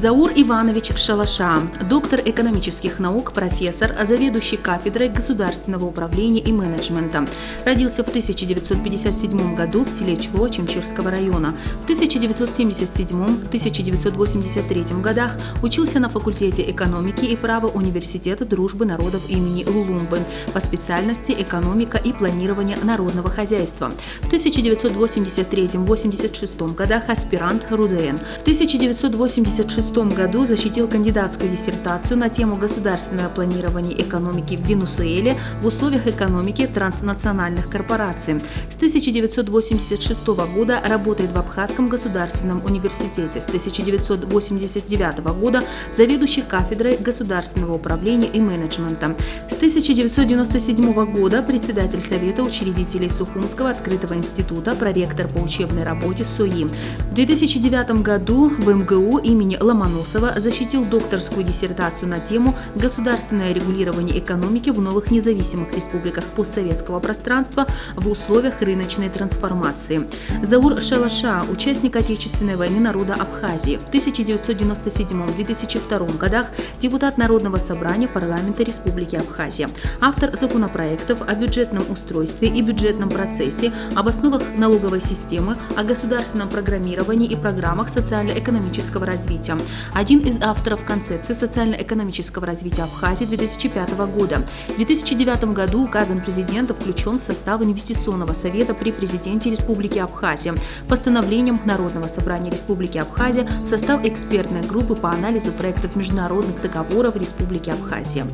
Заур Иванович Шалаша, доктор экономических наук, профессор, заведующий кафедрой государственного управления и менеджмента. Родился в 1957 году в селе Чло Чемчирского района. В 1977-1983 годах учился на факультете экономики и права Университета дружбы народов имени Лулумбы по специальности экономика и планирование народного хозяйства. В 1983-86 годах аспирант РУДН. В 1986 году защитил кандидатскую диссертацию на тему государственного планирования экономики в Венесуэле в условиях экономики транснациональных корпораций. С 1986 года работает в Абхазском государственном университете. С 1989 года заведующий кафедрой государственного управления и менеджмента. С 1997 года председатель Совета учредителей Сухумского открытого института, проректор по учебной работе СОИ. В 2009 году в МГУ имени Ломоносова защитил докторскую диссертацию на тему «Государственное регулирование экономики в новых независимых республиках постсоветского пространства в условиях рыночной трансформации». Заур Шалаша – участник Отечественной войны народа Абхазии. В 1997-2002 годах депутат Народного собрания парламента Республики Абхазия. Автор законопроектов о бюджетном устройстве и бюджетном процессе, об основах налоговой системы, о государственном программировании и программах социально-экономического развития. Один из авторов концепции социально-экономического развития Абхазии 2005 года. В 2009 году указом президента включен в состав инвестиционного совета при президенте Республики Абхазия. Постановлением Народного собрания Республики Абхазия в состав экспертной группы по анализу проектов международных договоров Республики Абхазия.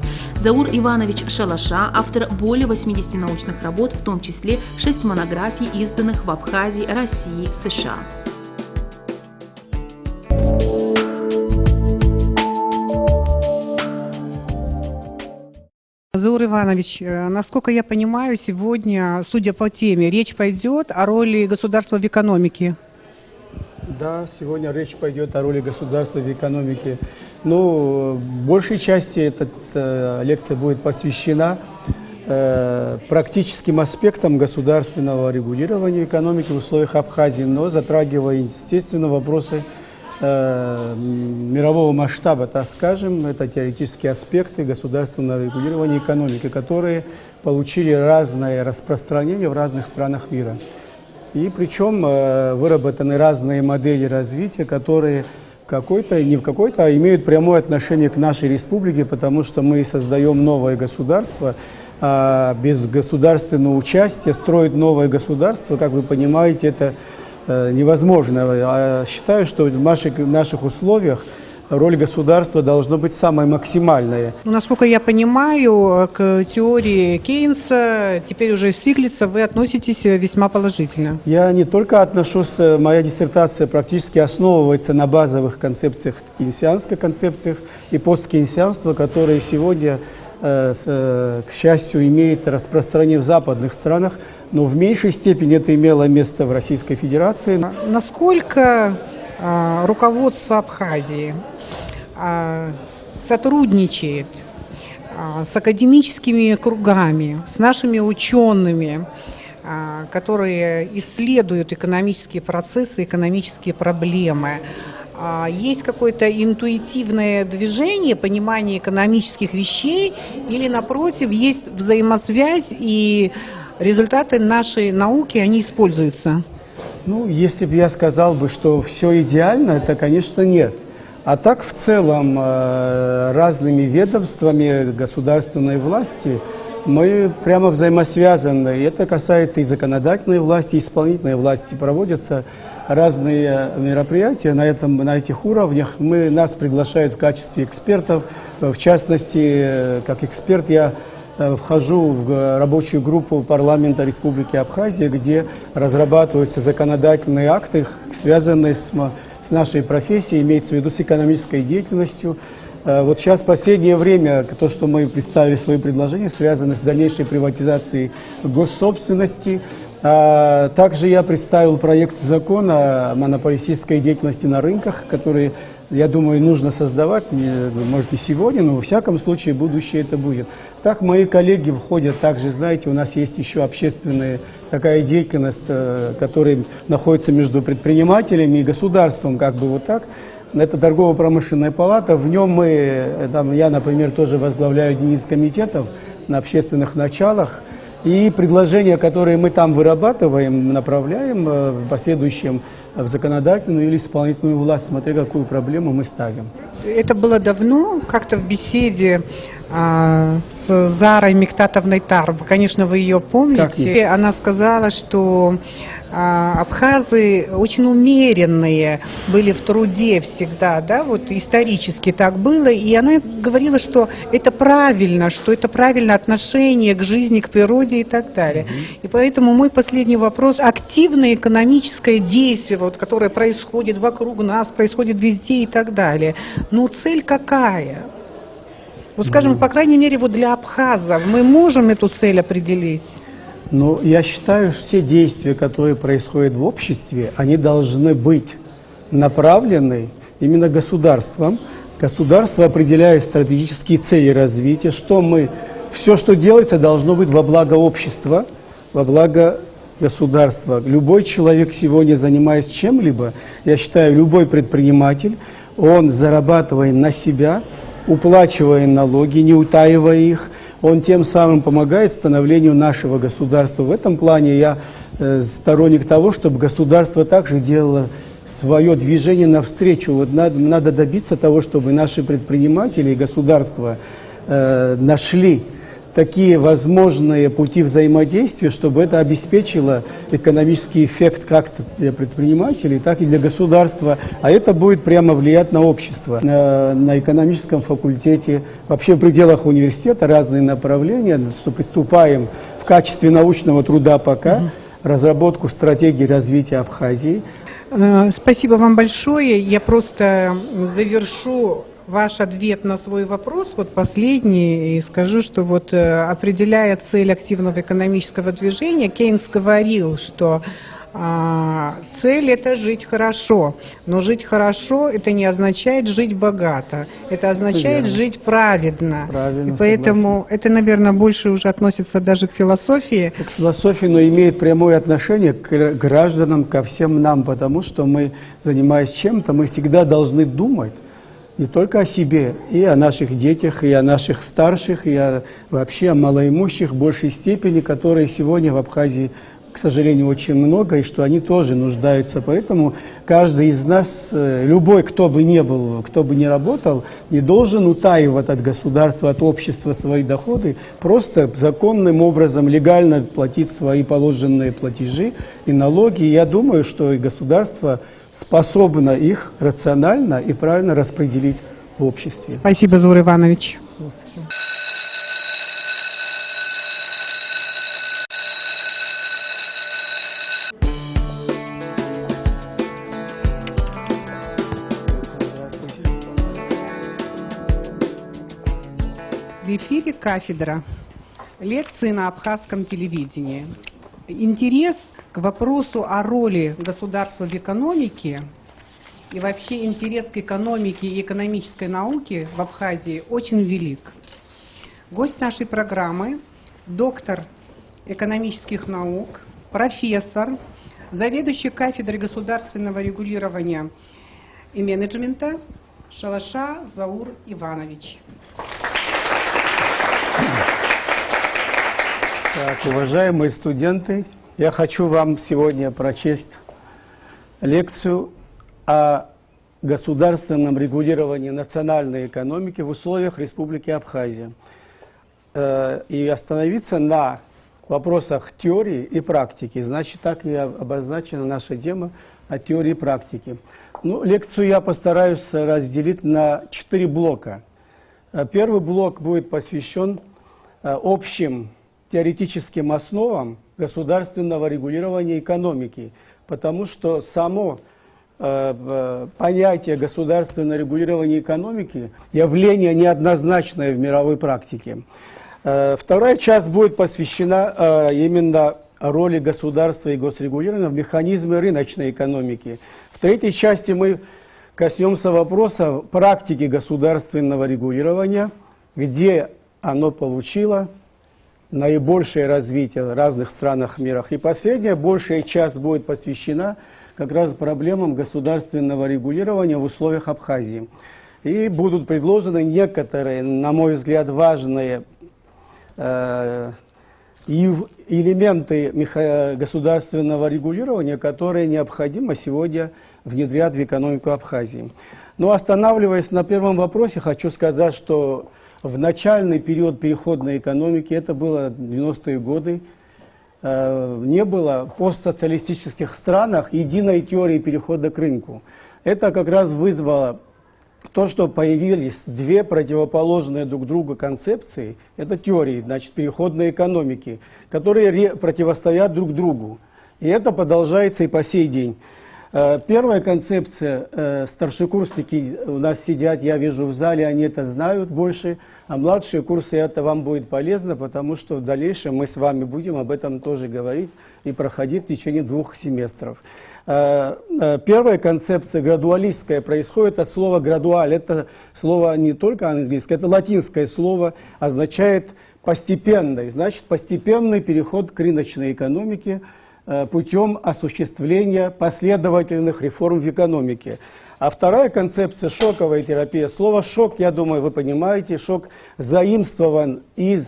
Заур Иванович Шалаша – автор более 80 научных работ, в том числе 6 монографий, изданных в Абхазии, России, США. Заур Иванович, насколько я понимаю, сегодня, судя по теме, речь пойдет о роли государства в экономике. Да, сегодня речь пойдет о роли государства в экономике. Но в большей части эта лекция будет посвящена практическим аспектам государственного регулирования экономики в условиях Абхазии, но затрагивая, естественно, вопросы мирового масштаба, так скажем. Это теоретические аспекты государственного регулирования экономики, которые получили разное распространение в разных странах мира. И причем выработаны разные модели развития, которые имеют прямое отношение к нашей республике, потому что мы создаем новое государство, а без государственного участия строить новое государство, как вы понимаете, это невозможно. Считаю, что в наших условиях роль государства должна быть самой максимальной. Насколько я понимаю, к теории Кейнса, теперь уже Стиглица, вы относитесь весьма положительно. Я не только отношусь, моя диссертация практически основывается на базовых концепциях, кейнсианских концепциях и посткейнсианства, которые сегодня, к счастью, имеют распространение в западных странах, но в меньшей степени это имело место в Российской Федерации. Насколько руководство Абхазии сотрудничает с академическими кругами, с нашими учеными, которые исследуют экономические процессы, экономические проблемы? Есть какое-то интуитивное движение, понимание экономических вещей, или, напротив, есть взаимосвязь и результаты нашей науки, они используются? Ну, если бы я сказал бы, что все идеально, это, конечно, нет. А так, в целом, разными ведомствами государственной власти мы прямо взаимосвязаны. И это касается и законодательной власти, и исполнительной власти. Проводятся разные мероприятия на этих уровнях. Нас приглашают в качестве экспертов. В частности, как эксперт я вхожу в рабочую группу парламента Республики Абхазия, где разрабатываются законодательные акты, связанные с нашей профессией, имеется в виду с экономической деятельностью. Вот сейчас в последнее время то, что мы представили свои предложения, связано с дальнейшей приватизацией госсобственности. Также я представил проект закона о монополистической деятельности на рынках, который, я думаю, нужно создавать, может, не сегодня, но во всяком случае будущее это будет. Так мои коллеги входят, также, знаете, у нас есть еще общественная такая деятельность, которая находится между предпринимателями и государством, как бы вот так. Это торгово-промышленная палата, в нем я, например, тоже возглавляю один из комитетов на общественных началах. И предложения, которые мы там вырабатываем, направляем в последующем в законодательную или исполнительную власть, смотря какую проблему мы ставим. Это было давно, как-то в беседе с Зарой Миктатовной Тарб. Конечно, вы ее помните. Она сказала, что абхазы очень умеренные были в труде всегда, да, вот исторически так было, и она говорила, что это правильное отношение к жизни, к природе и так далее. И поэтому мой последний вопрос: активное экономическое действие, вот, которое происходит вокруг нас, происходит везде и так далее, но цель какая? Вот, скажем, по крайней мере, вот для абхазов мы можем эту цель определить? Ну, я считаю, что все действия, которые происходят в обществе, они должны быть направлены именно государством. Государство определяет стратегические цели развития, все, что делается, должно быть во благо общества, во благо государства. Любой человек сегодня, занимаясь чем-либо, я считаю, любой предприниматель, он зарабатывая на себя, уплачивая налоги, не утаивая их, он тем самым помогает становлению нашего государства. В этом плане я сторонник того, чтобы государство также делало свое движение навстречу. Вот надо добиться того, чтобы наши предприниматели и государство нашли такие возможные пути взаимодействия, чтобы это обеспечило экономический эффект как для предпринимателей, так и для государства. А это будет прямо влиять на общество. На экономическом факультете, вообще в пределах университета разные направления, что приступаем в качестве научного труда пока, разработку стратегии развития Абхазии. Спасибо вам большое. Я просто завершу ваш ответ на свой вопрос, вот последний, и скажу, что вот определяя цель активного экономического движения, Кейнс говорил, что цель – это жить хорошо, но жить хорошо – это не означает жить богато, это означает жить праведно. И поэтому это, наверное, больше уже относится даже к философии. К философии, но имеет прямое отношение к гражданам, ко всем нам, потому что мы, занимаясь чем-то, мы всегда должны думать не только о себе, и о наших детях, и о наших старших, и вообще о малоимущих в большей степени, которые сегодня в Абхазии, к сожалению, очень много, и что они тоже нуждаются. Поэтому каждый из нас, любой, кто бы ни был, кто бы ни работал, не должен утаивать от государства, от общества свои доходы, просто законным образом, легально платить свои положенные платежи и налоги. И я думаю, что и государство способна их рационально и правильно распределить в обществе. Спасибо, Заур Иванович. В эфире «Кафедра. Лекции на абхазском телевидении». Интерес к вопросу о роли государства в экономике и вообще интерес к экономике и экономической науке в Абхазии очень велик. Гость нашей программы – доктор экономических наук, профессор, заведующий кафедрой государственного регулирования и менеджмента Шалаша Заур Иванович. Так, уважаемые студенты, я хочу вам сегодня прочесть лекцию о государственном регулировании национальной экономики в условиях Республики Абхазия и остановиться на вопросах теории и практики. Значит, так и обозначена наша тема о теории и практике. Ну, лекцию я постараюсь разделить на 4 блока. Первый блок будет посвящен общим теоретическим основам государственного регулирования экономики, потому что само понятие государственного регулирования экономики явление неоднозначное в мировой практике. Вторая часть будет посвящена именно о роли государства и госрегулирования в механизме рыночной экономики. В третьей части мы коснемся вопроса практики государственного регулирования, где оно получило наибольшее развитие в разных странах мира. И последняя, большая часть будет посвящена как раз проблемам государственного регулирования в условиях Абхазии. И будут предложены некоторые, на мой взгляд, важные элементы государственного регулирования, которые необходимо сегодня внедрять в экономику Абхазии. Но останавливаясь на первом вопросе, хочу сказать, что в начальный период переходной экономики, это было 90-е годы, не было в постсоциалистических странах единой теории перехода к рынку. Это как раз вызвало то, что появились две противоположные друг другу концепции, это теории, значит, переходной экономики, которые противостоят друг другу. И это продолжается и по сей день. Первая концепция, старшекурсники у нас сидят, я вижу в зале, они это знают больше, а младшие курсы это вам будет полезно, потому что в дальнейшем мы с вами будем об этом тоже говорить и проходить в течение 2 семестров. Первая концепция градуалистская происходит от слова градуаль. Это слово не только английское, это латинское слово, означает постепенный. Значит, постепенный переход к рыночной экономике путем осуществления последовательных реформ в экономике. А вторая концепция — шоковая терапия. Слово «шок», я думаю, вы понимаете, шок заимствован из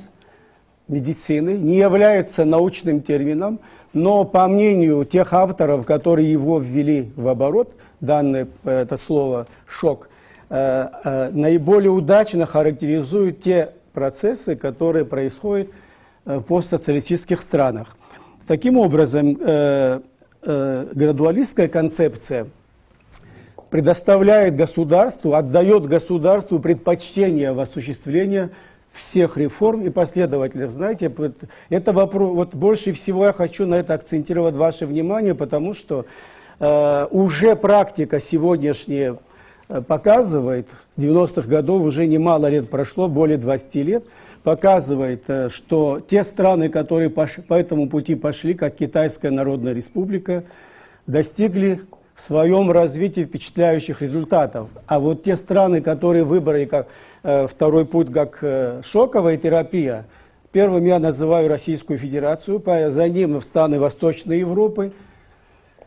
медицины, не является научным термином, но по мнению тех авторов, которые его ввели в оборот, данное это слово «шок», наиболее удачно характеризует те процессы, которые происходят в постсоциалистических странах. Таким образом, градуалистская концепция предоставляет государству, отдает государству предпочтение в осуществлении всех реформ и последовательных. Знаете, это вопрос, вот больше всего я хочу на это акцентировать ваше внимание, потому что уже практика сегодняшняя показывает, с 90-х годов уже немало лет прошло, более 20 лет, показывает, что те страны, которые по этому пути пошли, как Китайская Народная Республика, достигли в своем развитии впечатляющих результатов. А вот те страны, которые выбрали как второй путь, как шоковая терапия, первым я называю Российскую Федерацию, за ним страны Восточной Европы,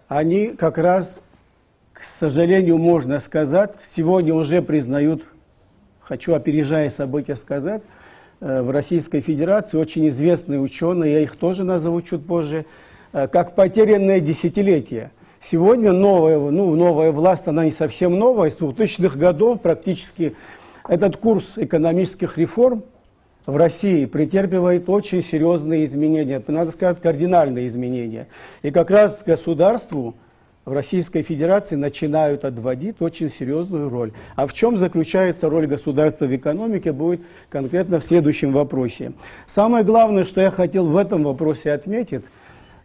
они как раз, к сожалению, можно сказать, сегодня уже признают, хочу опережая события сказать, в Российской Федерации очень известные ученые, я их тоже назову чуть позже, как потерянное десятилетие. Сегодня новая власть, она не совсем новая, с 2000-х годов практически этот курс экономических реформ в России претерпевает очень серьезные изменения, надо сказать, кардинальные изменения. И как раз государству в Российской Федерации начинают отводить очень серьезную роль. А в чем заключается роль государства в экономике, будет конкретно в следующем вопросе. Самое главное, что я хотел в этом вопросе отметить,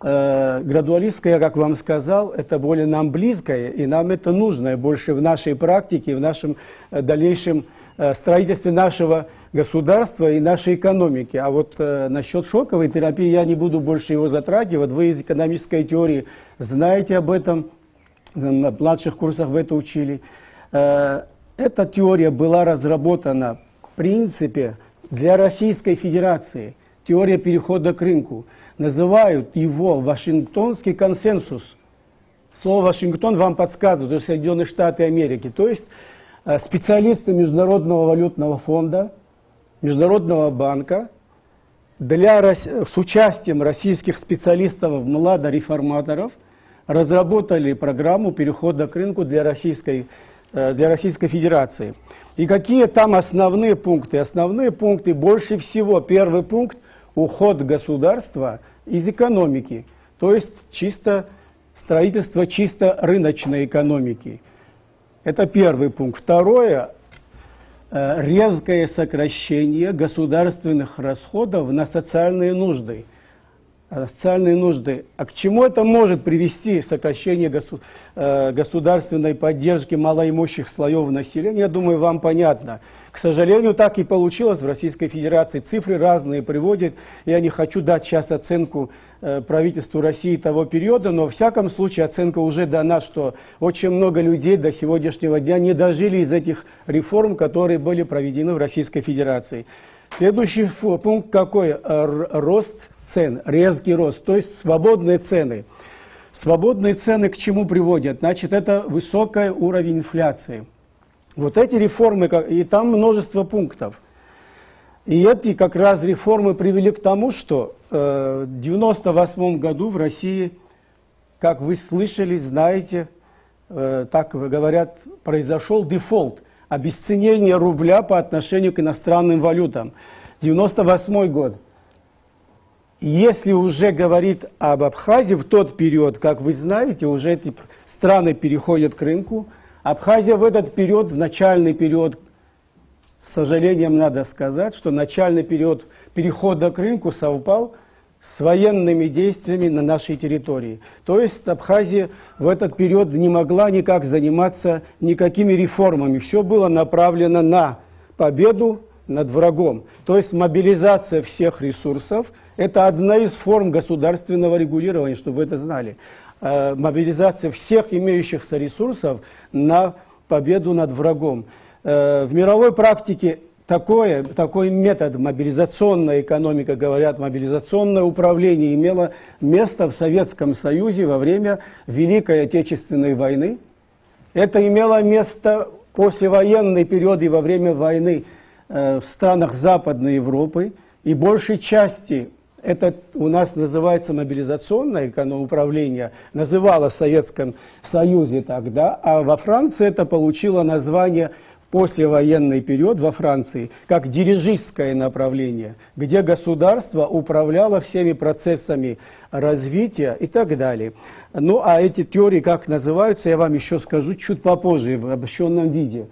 градуалистская, как вам сказал, это более нам близкое, и нам это нужно больше в нашей практике, в нашем дальнейшем строительстве нашего государства и нашей экономики. А вот насчет шоковой терапии я не буду больше его затрагивать. Вы из экономической теории знаете об этом, на младших курсах вы это учили. Эта теория была разработана в принципе для Российской Федерации. Теория перехода к рынку. Называют его Вашингтонский консенсус. Слово Вашингтон вам подсказывает, это Соединенные Штаты Америки. То есть специалисты Международного валютного фонда, Международного банка с участием российских специалистов, младореформаторов, разработали программу перехода к рынку для Российской Федерации. И какие там основные пункты? Основные пункты больше всего. Первый пункт — уход государства из экономики, то есть строительство чисто рыночной экономики. Это первый пункт. Второе — резкое сокращение государственных расходов на социальные нужды. социальные нужды. А к чему это может привести, сокращение государственной поддержки малоимущих слоев населения, я думаю, вам понятно. К сожалению, так и получилось в Российской Федерации. Цифры разные приводят. Я не хочу дать сейчас оценку правительству России того периода, но в всяком случае оценка уже дана, что очень много людей до сегодняшнего дня не дожили из этих реформ, которые были проведены в Российской Федерации. Следующий пункт какой? Рост цен, резкий рост, то есть свободные цены. Свободные цены к чему приводят? Значит, это высокий уровень инфляции. Вот эти реформы, и там множество пунктов. И эти как раз реформы привели к тому, что в 1998 году в России, как вы слышали, знаете, так говорят, произошел дефолт, обесценение рубля по отношению к иностранным валютам. 1998 год. Если уже говорить об Абхазии в тот период, как вы знаете, уже эти страны переходят к рынку. Абхазия в этот период, в начальный период, с сожалением надо сказать, что начальный период перехода к рынку совпал с военными действиями на нашей территории. То есть Абхазия в этот период не могла никак заниматься никакими реформами. Все было направлено на победу над врагом. То есть мобилизация всех ресурсов – это одна из форм государственного регулирования, чтобы вы это знали. Мобилизация всех имеющихся ресурсов на победу над врагом. В мировой практике такой метод, мобилизационная экономика, говорят, мобилизационное управление, имело место в Советском Союзе во время Великой Отечественной войны. Это имело место послевоенный период и во время войны в странах Западной Европы. И большей части это у нас называется мобилизационное управление, называлось в Советском Союзе тогда, а во Франции это получило название послевоенный период во Франции, как дирижистское направление, где государство управляло всеми процессами развития и так далее. Ну а эти теории как называются, я вам еще скажу чуть попозже в обобщенном виде.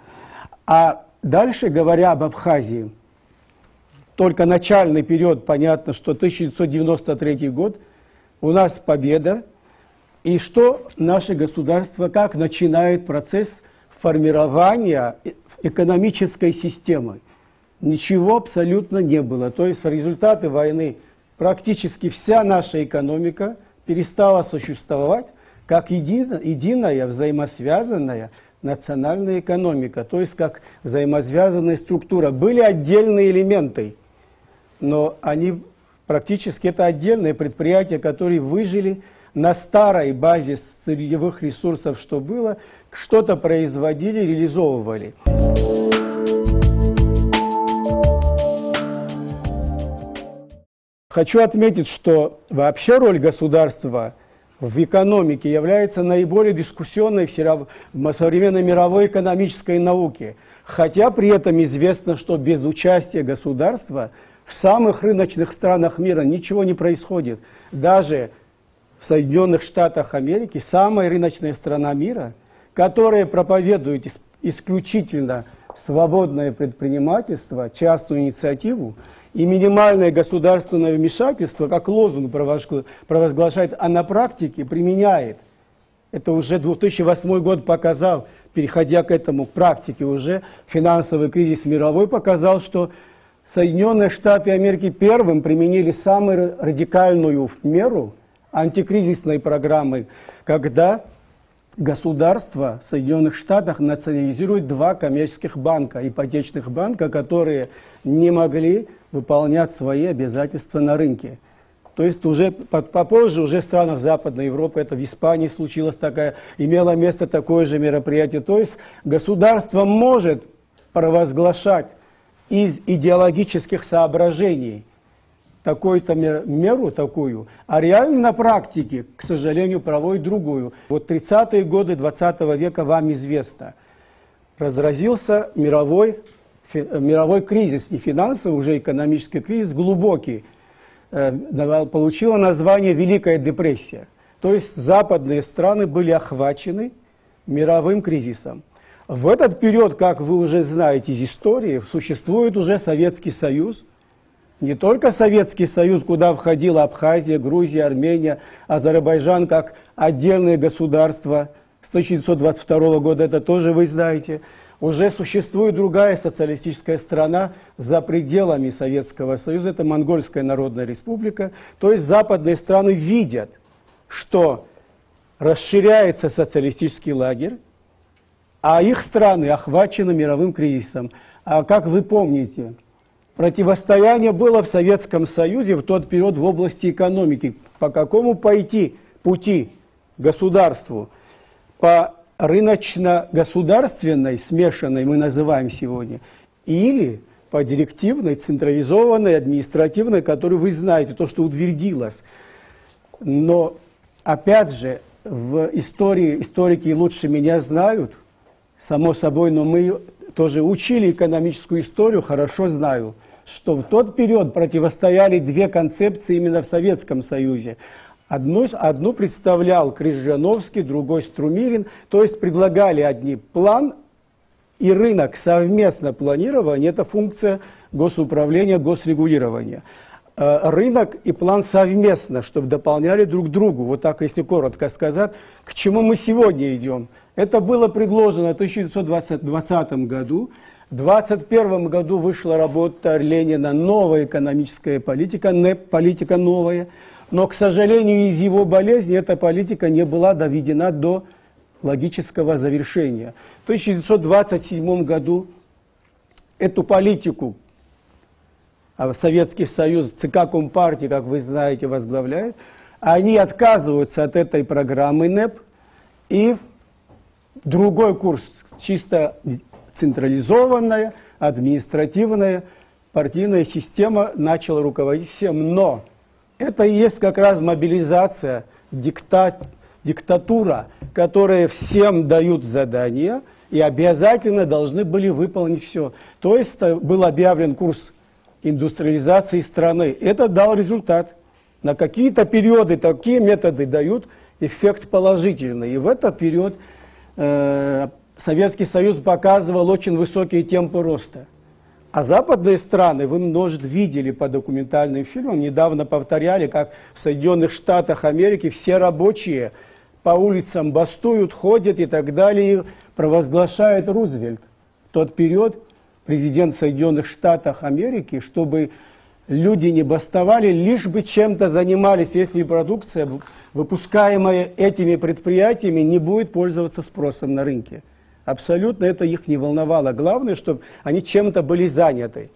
А дальше, говоря об Абхазии, только начальный период, понятно, что 1993 год, у нас победа, и что наше государство, как начинает процесс формирования экономической системы. Ничего абсолютно не было. То есть результаты войны, практически вся наша экономика перестала существовать как единая взаимосвязанная национальная экономика, то есть как взаимосвязанная структура. Были отдельные элементы, но они практически это отдельные предприятия, которые выжили на старой базе сырьевых ресурсов, что было, что-то производили, реализовывали. Хочу отметить, что вообще роль государства в экономике является наиболее дискуссионной в современной мировой экономической науке. Хотя при этом известно, что без участия государства в самых рыночных странах мира ничего не происходит. Даже в Соединенных Штатах Америки, самая рыночная страна мира, которая проповедует исключительно свободное предпринимательство, частную инициативу и минимальное государственное вмешательство, как лозунг провозглашает, а на практике применяет. Это уже 2008 год показал, переходя к этому практике уже, финансовый кризис мировой показал, что Соединенные Штаты Америки первым применили самую радикальную меру антикризисной программы, когда государство в Соединенных Штатах национализирует два коммерческих банка, ипотечных банка, которые не могли выполнять свои обязательства на рынке. То есть уже попозже, уже в странах Западной Европы, это в Испании случилось такое, имело место такое же мероприятие. То есть государство может провозглашать из идеологических соображений такую-то меру такую, а реально на практике, к сожалению, проводит другую. Вот 30-е годы 20 века вам известно. Разразился мировой кризис, не финансовый, уже экономический кризис, глубокий. Получила название Великая депрессия. То есть западные страны были охвачены мировым кризисом. В этот период, как вы уже знаете из истории, существует уже Советский Союз, Не только Советский Союз, куда входила Абхазия, Грузия, Армения, Азербайджан как отдельные государства с 1922 года, это тоже вы знаете. Уже существует другая социалистическая страна за пределами Советского Союза, это Монгольская Народная Республика. То есть западные страны видят, что расширяется социалистический лагерь, а их страны охвачены мировым кризисом. А как вы помните, противостояние было в Советском Союзе в тот период в области экономики. По какому пойти пути государству? По рыночно-государственной, смешанной мы называем сегодня, или по директивной, централизованной, административной, которую вы знаете, то, что утвердилось. Но, опять же, в истории, историки лучше меня знают, само собой, но мы тоже учили экономическую историю, хорошо знаю, что в тот период противостояли две концепции именно в Советском Союзе. Одну представлял Крижановский, другой Струмилин, то есть предлагали одни план и рынок совместно планирование, это функция госуправления, госрегулирования. Рынок и план совместно, чтобы дополняли друг другу, вот так если коротко сказать, к чему мы сегодня идем. Это было предложено в 1920 году. В 1921 году вышла работа Ленина «Новая экономическая политика», НЭП, политика новая. Но, к сожалению, из его болезни эта политика не была доведена до логического завершения. В 1927 году эту политику Советский Союз, ЦК Компартии, как вы знаете, возглавляет, они отказываются от этой программы НЭП, и другой курс, чисто централизованная, административная, партийная система начала руководить всем. Но это и есть как раз мобилизация, диктатура, которая всем дают задания и обязательно должны были выполнить все. То есть был объявлен курс индустриализации страны. Это дал результат. На какие-то периоды такие методы дают эффект положительный. И в этот период Советский Союз показывал очень высокие темпы роста. А западные страны, вы, может, видели по документальным фильмам, недавно повторяли, как в Соединенных Штатах Америки все рабочие по улицам бастуют, ходят и так далее, провозглашает Рузвельт. В тот период президент Соединенных Штатов Америки, чтобы люди не бастовали, лишь бы чем-то занимались, если продукция, выпускаемая этими предприятиями, не будет пользоваться спросом на рынке. Абсолютно это их не волновало. Главное, чтобы они чем-то были заняты.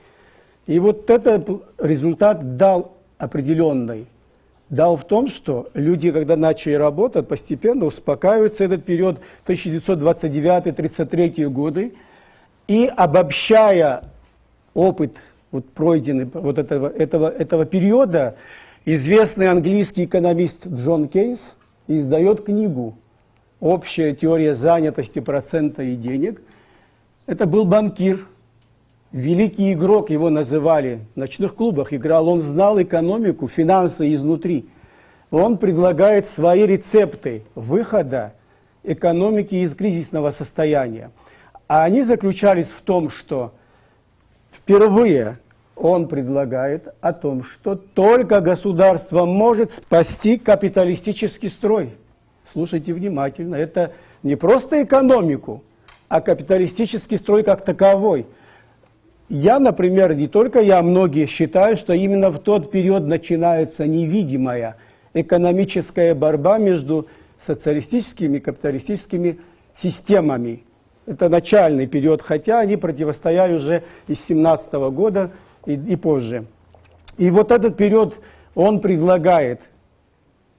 И вот этот результат дал определенный. Дал в том, что люди, когда начали работать, постепенно успокаиваются этот период 1929-1933 годы. И обобщая опыт, вот пройденный вот этого периода, известный английский экономист Джон Кейнс издает книгу «Общая теория занятости, процента и денег». Это был банкир, великий игрок, его называли, в ночных клубах играл, он знал экономику, финансы изнутри. Он предлагает свои рецепты выхода экономики из кризисного состояния. А они заключались в том, что впервые он предлагает о том, что только государство может спасти капиталистический строй. Слушайте внимательно, это не просто экономику, а капиталистический строй как таковой. Я, например, не только я, многие считают, что именно в тот период начинается невидимая экономическая борьба между социалистическими и капиталистическими системами. Это начальный период, хотя они противостояли уже из 1917 года и позже. И вот этот период он предлагает.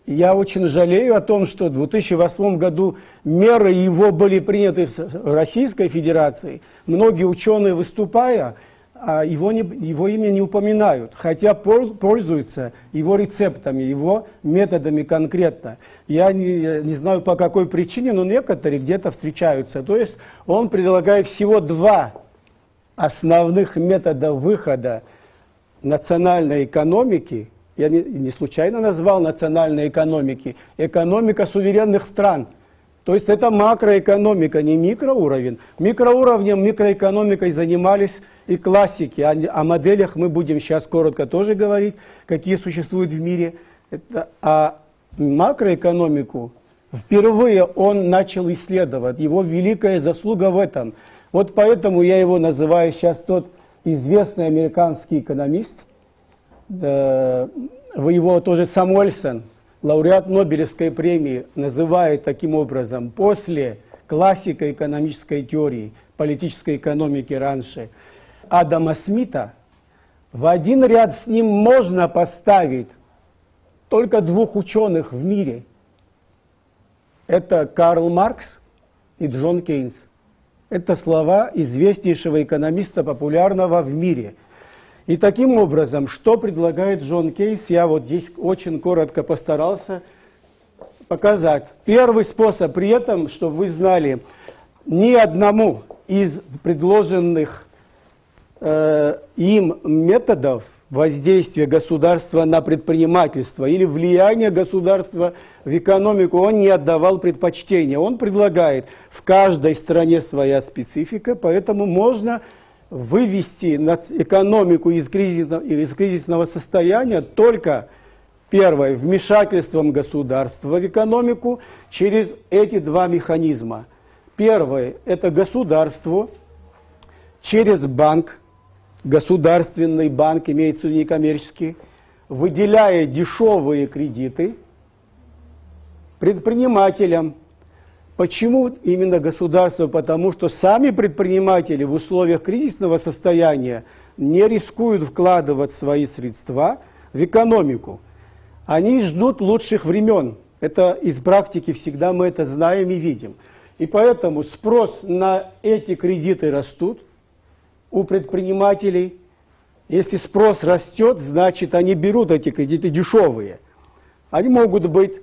Я очень жалею о том, что в 2008 году меры его были приняты в Российской Федерации. Многие ученые, выступая, его имя не упоминают, хотя пользуются его рецептами, его методами конкретно. Я не знаю по какой причине, но некоторые где-то встречаются. То есть он предлагает всего два основных метода выхода национальной экономики. Я не случайно назвал национальной экономики. Экономика суверенных стран. То есть это макроэкономика, не микроуровень. Микроуровнем, микроэкономикой занимались и классики. О моделях мы будем сейчас коротко тоже говорить, какие существуют в мире. А макроэкономику впервые он начал исследовать. Его великая заслуга в этом. Вот поэтому я его называю сейчас тот известный американский экономист, его тоже Самуэльсон, лауреат Нобелевской премии, называет таким образом: после классика экономической теории, политической экономики раньше, Адама Смита, в один ряд с ним можно поставить только двух ученых в мире. Это Карл Маркс и Джон Кейнс. Это слова известнейшего экономиста, популярного в мире. И таким образом, что предлагает Джон Кейнс, я вот здесь очень коротко постарался показать. Первый способ, при этом, чтобы вы знали, ни одному из предложенных им методов воздействия государства на предпринимательство или влияния государства в экономику он не отдавал предпочтения. Он предлагает: в каждой стране своя специфика, поэтому можно вывести экономику из кризисного состояния только, первое, вмешательством государства в экономику через эти два механизма. Первое – это государство через банк, государственный банк, имеется в виду некоммерческий, выделяя дешевые кредиты предпринимателям. Почему именно государство? Потому что сами предприниматели в условиях кризисного состояния не рискуют вкладывать свои средства в экономику. Они ждут лучших времен. Это из практики всегда мы это знаем и видим. И поэтому спрос на эти кредиты растут у предпринимателей. Если спрос растет, значит они берут эти кредиты дешевые. Они могут быть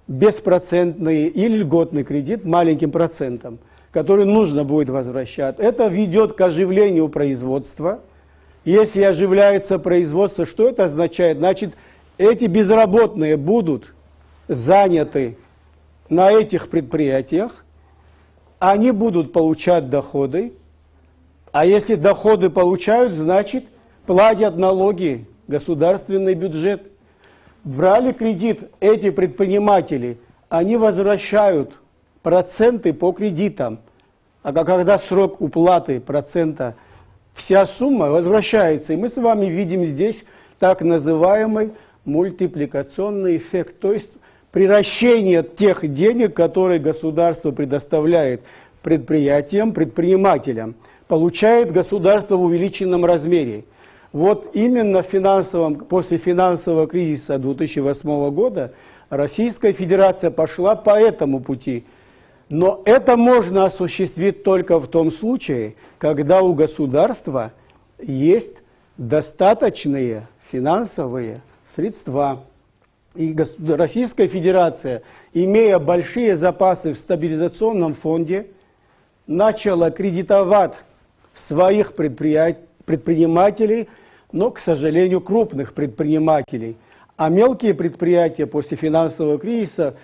беспроцентный или льготный кредит маленьким процентом, который нужно будет возвращать. Это ведет к оживлению производства. Если оживляется производство, что это означает? Значит, эти безработные будут заняты на этих предприятиях, они будут получать доходы, а если доходы получают, значит, платят налоги, государственный бюджет. Брали кредит эти предприниматели, они возвращают проценты по кредитам. А когда срок уплаты процента, вся сумма возвращается. И мы с вами видим здесь так называемый мультипликационный эффект. То есть приращение тех денег, которые государство предоставляет предприятиям, предпринимателям, получает государство в увеличенном размере. Вот именно после финансового кризиса 2008 года Российская Федерация пошла по этому пути. Но это можно осуществить только в том случае, когда у государства есть достаточные финансовые средства. И Российская Федерация, имея большие запасы в стабилизационном фонде, начала кредитовать своих предпринимателей, но, к сожалению, крупных предпринимателей. А мелкие предприятия после финансового кризиса,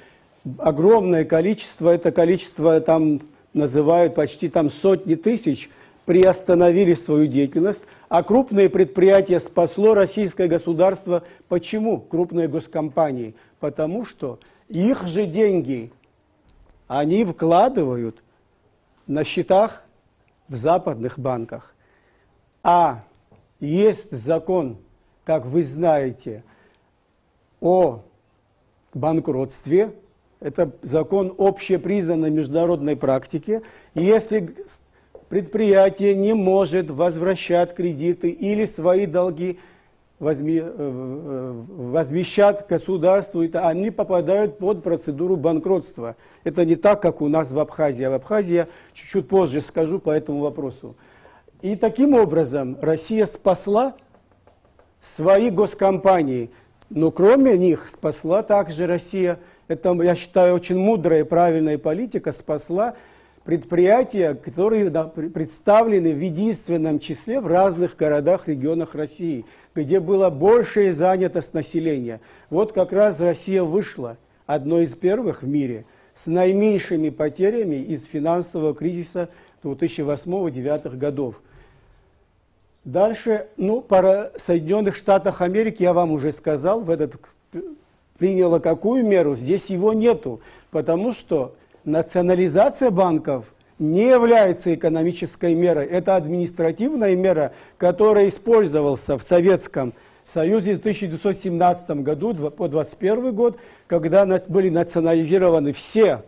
огромное количество, это количество там называют почти там сотни тысяч, приостановили свою деятельность, а крупные предприятия спасло российское государство. Почему? Крупные госкомпании. Потому что их же деньги они вкладывают на счетах в западных банках. А есть закон, как вы знаете, о банкротстве. Это закон общепризнанной международной практики. Если предприятие не может возвращать кредиты или свои долги возмещать государству, они попадают под процедуру банкротства. Это не так, как у нас в Абхазии. В Абхазии я чуть-чуть позже скажу по этому вопросу. И таким образом Россия спасла свои госкомпании. Но кроме них спасла также Россия, это, я считаю, очень мудрая и правильная политика, спасла предприятия, которые представлены в единственном числе в разных городах, регионах России, где была большая занятость населения. Вот как раз Россия вышла, одной из первых в мире, с наименьшими потерями из финансового кризиса 2008-2009 годов. Дальше, про Соединенных Штатах Америки я вам уже сказал, приняла какую меру, здесь его нету, потому что национализация банков не является экономической мерой, это административная мера, которая использовалась в Советском Союзе в 1917 году по 1921 год, когда были национализированы все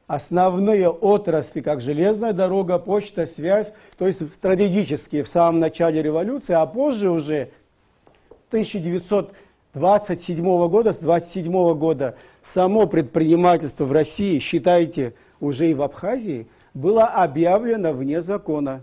основные отрасли, как железная дорога, почта, связь, то есть стратегические в самом начале революции, а позже уже 1927 года, с 1927 года само предпринимательство в России, считайте, уже и в Абхазии, было объявлено вне закона.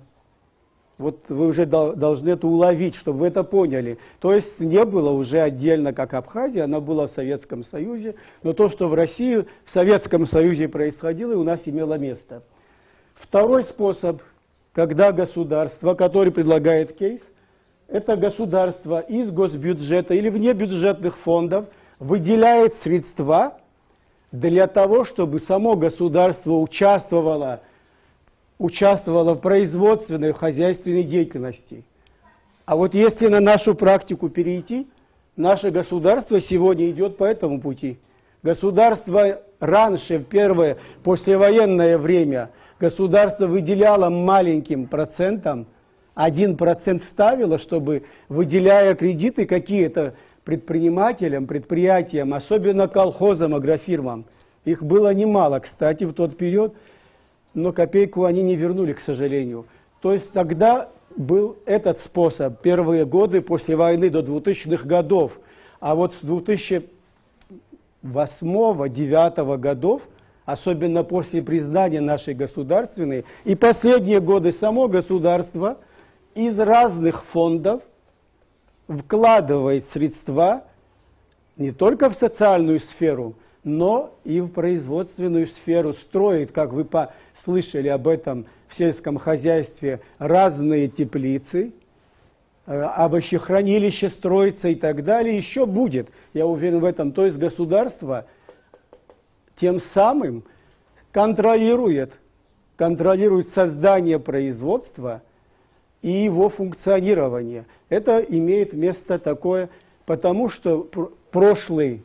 Вот вы уже должны это уловить, чтобы вы это поняли. То есть не было уже отдельно, как Абхазия, она была в Советском Союзе, но то, что в России, в Советском Союзе происходило, у нас имело место. Второй способ, когда государство, который предлагает кейс, это государство из госбюджета или внебюджетных фондов выделяет средства для того, чтобы само государство участвовало в производственной, хозяйственной деятельности. А вот если на нашу практику перейти, наше государство сегодня идет по этому пути. Государство раньше, в первое послевоенное время, государство выделяло маленьким процентом, 1% ставило, чтобы, выделяя кредиты какие-то предпринимателям, предприятиям, особенно колхозам, агрофирмам. Их было немало, кстати, в тот период, но копейку они не вернули, к сожалению. То есть тогда был этот способ, первые годы после войны до 2000-х годов. А вот с 2008-2009 годов, особенно после признания нашей государственной, и последние годы само государство из разных фондов вкладывает средства не только в социальную сферу, но и в производственную сферу, строит, как вы слышали об этом в сельском хозяйстве, разные теплицы, овощехранилище строится и так далее, еще будет, я уверен в этом. То есть государство тем самым контролирует создание производства и его функционирование. Это имеет место такое, потому что прошлый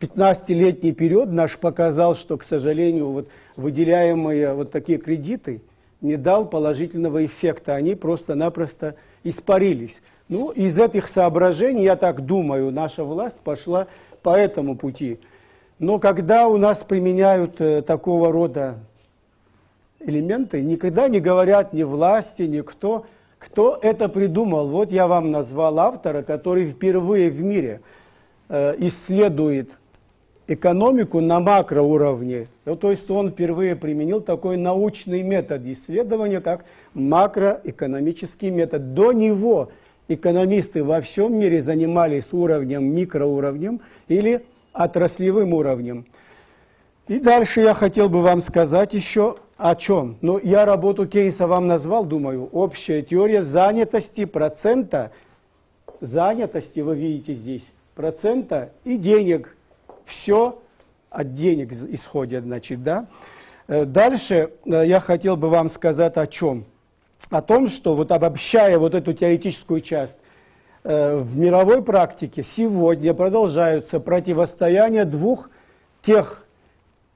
15-летний период наш показал, что, к сожалению, выделяемые такие кредиты не дал положительного эффекта, они просто-напросто испарились. Из этих соображений, я так думаю, наша власть пошла по этому пути. Но когда у нас применяют такого рода элементы, никогда не говорят ни власти, ни кто это придумал. Вот я вам назвал автора, который впервые в мире исследует экономику на макроуровне. То есть он впервые применил такой научный метод исследования, как макроэкономический метод. До него экономисты во всем мире занимались уровнем, микроуровнем или отраслевым уровнем. И дальше я хотел бы вам сказать еще о чем. Я работу кейса вам назвал, думаю, общая теория занятости, процента, занятости, вы видите здесь, процента и денег. Все от денег исходит, значит, да. Дальше я хотел бы вам сказать о чем. О том, что обобщая эту теоретическую часть, в мировой практике сегодня продолжаются противостояния двух тех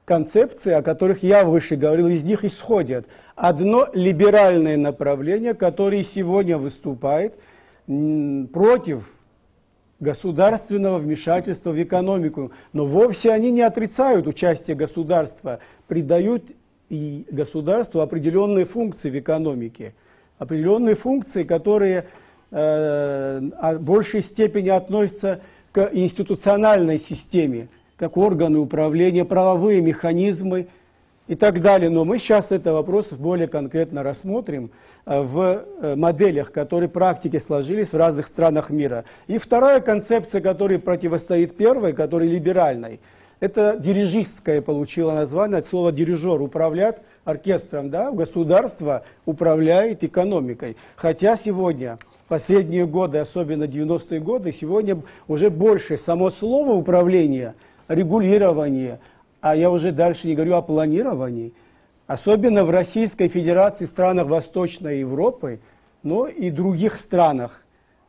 концепций, о которых я выше говорил, из них исходят. Одно либеральное направление, которое сегодня выступает против государственного вмешательства в экономику. Но вовсе они не отрицают участие государства, придают и государству определенные функции в экономике. Определенные функции, которые в большей степени относятся к институциональной системе, как органы управления, правовые механизмы и так далее. Но мы сейчас этот вопрос более конкретно рассмотрим в моделях, которые практики сложились в разных странах мира. И вторая концепция, которая противостоит первой, которая либеральной, это дирижистская, получила название от слова дирижер, управлять оркестром, да? Государство управляет экономикой. Хотя сегодня, последние годы, особенно 90-е годы, сегодня уже больше само слово управление, регулирование, а я уже дальше не говорю о планировании, особенно в Российской Федерации, странах Восточной Европы, но и других странах,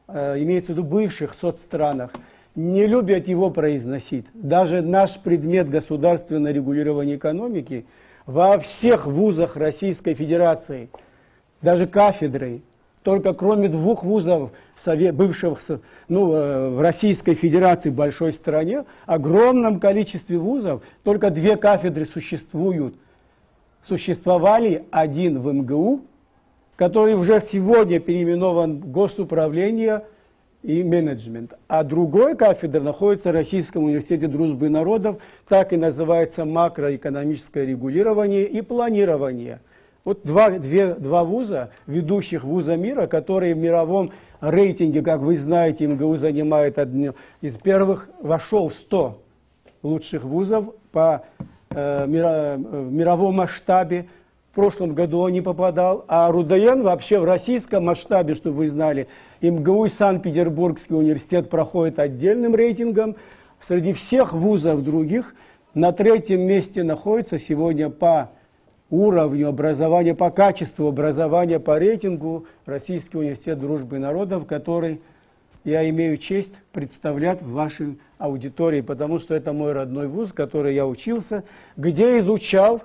имеется в виду бывших соцстранах, не любят его произносить. Даже наш предмет государственного регулирования экономики во всех вузах Российской Федерации, даже кафедры, только кроме 2 вузов бывших, в Российской Федерации, большой стране, огромном количестве вузов, только 2 кафедры существуют. Существовали, один в МГУ, который уже сегодня переименован в Госуправление и менеджмент, а другой кафедра находится в Российском университете дружбы народов, так и называется макроэкономическое регулирование и планирование. Вот два вуза, ведущих вуза мира, которые в мировом рейтинге, как вы знаете, МГУ занимает одно из первых, вошел в 100 лучших вузов в мировом масштабе. В прошлом году он не попадал, а РУДН вообще в российском масштабе, чтобы вы знали, МГУ и Санкт-Петербургский университет проходит отдельным рейтингом. Среди всех вузов других на 3-м месте находится сегодня по уровню образования, по качеству образования, по рейтингу Российский университет дружбы народов, который я имею честь представлять в вашей аудитории, потому что это мой родной вуз, в который я учился, где изучал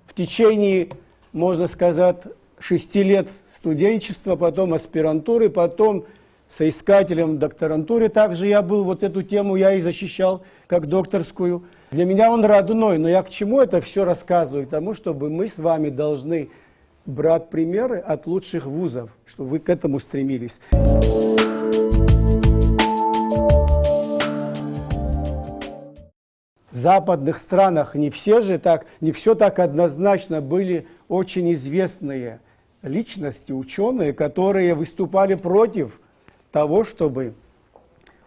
в течение, можно сказать, 6 лет студенчества, потом аспирантуры, потом соискателем в докторантуре. Также я был, вот эту тему я и защищал как докторскую. Для меня он родной, но я к чему это все рассказываю? К тому, чтобы мы с вами должны брать примеры от лучших вузов, чтобы вы к этому стремились. В западных странах не все так однозначно были очень известные личности, ученые, которые выступали против того, чтобы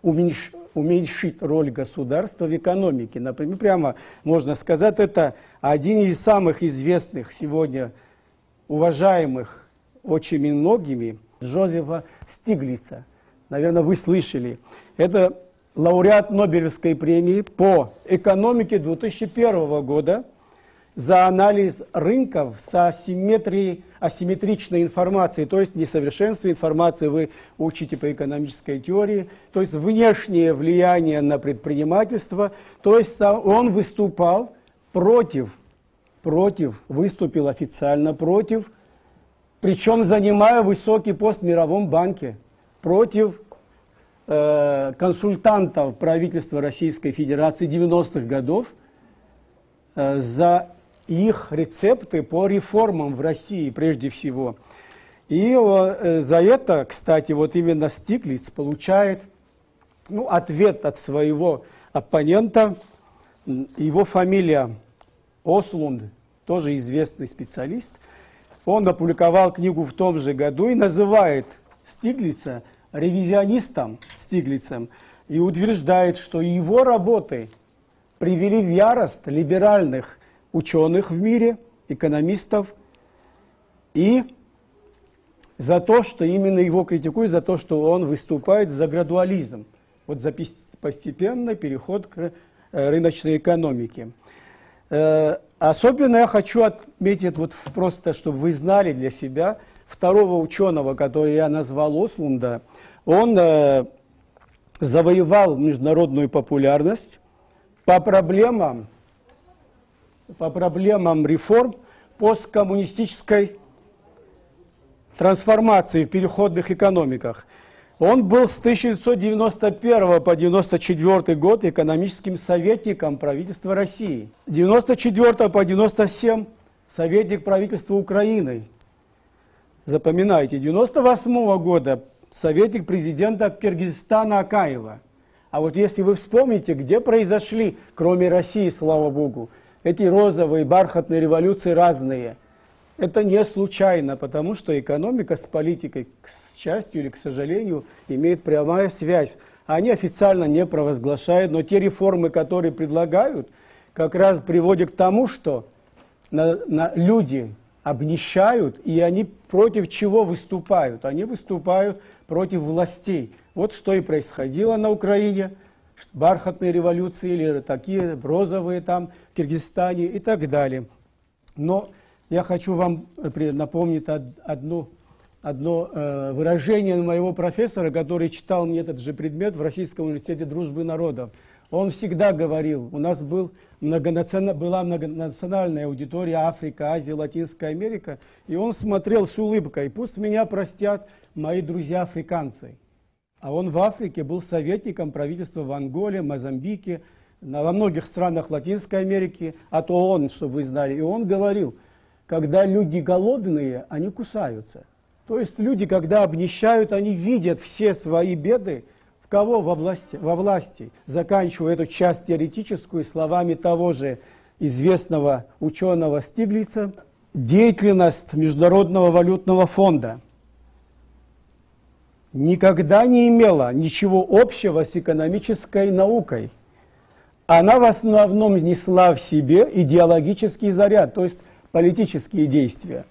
уменьшить роль государства в экономике. Например, прямо можно сказать, это один из самых известных сегодня, уважаемых очень многими, Джозефа Стиглица. Наверное, вы слышали. Это лауреат Нобелевской премии по экономике 2001 года за анализ рынков с асимметричной информацией, то есть несовершенство информации вы учите по экономической теории, то есть внешнее влияние на предпринимательство, то есть он выступал выступил официально против, причем занимая высокий пост в Мировом банке, против консультантов правительства Российской Федерации 90-х годов за их рецепты по реформам в России прежде всего. И за это, кстати, вот именно Стиглиц получает ответ от своего оппонента. Его фамилия Ослунд, тоже известный специалист. Он опубликовал книгу в том же году и называет Стиглица ревизионистом Стиглицем и утверждает, что его работы привели в ярость либеральных ученых в мире, экономистов, и за то, что именно его критикуют, за то, что он выступает за градуализм, вот за постепенный переход к рыночной экономике. Особенно я хочу отметить, вот просто, чтобы вы знали для себя, второго ученого, который я назвал Ослунда. Он завоевал международную популярность по проблемам реформ посткоммунистической трансформации в переходных экономиках. Он был с 1991 по 1994 год экономическим советником правительства России. С 1994 по 1997 советник правительства Украины. Запоминайте, 1998 года советник президента Киргизстана Акаева. А вот если вы вспомните, где произошли, кроме России, слава Богу, эти розовые бархатные революции разные, это не случайно, потому что экономика с политикой, к счастью или к сожалению, имеет прямая связь. Они официально не провозглашают, но те реформы, которые предлагают, как раз приводят к тому, что люди обнищают, и они против чего выступают? Они выступают против властей. Вот что и происходило на Украине, бархатные революции или такие розовые там в Киргизстане и так далее. Но я хочу вам напомнить одно выражение моего профессора, который читал мне этот же предмет в Российском университете дружбы народов. Он всегда говорил, у нас была многонациональная аудитория, Африка, Азия, Латинская Америка, и он смотрел с улыбкой: пусть меня простят мои друзья-африканцы. А он в Африке был советником правительства в Анголе, Мозамбике, во многих странах Латинской Америки, а то он, чтобы вы знали, и он говорил, когда люди голодные, они кусаются. То есть люди, когда обнищают, они видят все свои беды в кого? Во власти. Заканчивая эту часть теоретическую словами того же известного ученого Стиглица: деятельность Международного валютного фонда никогда не имела ничего общего с экономической наукой. Она в основном несла в себе идеологический заряд, то есть политические действия.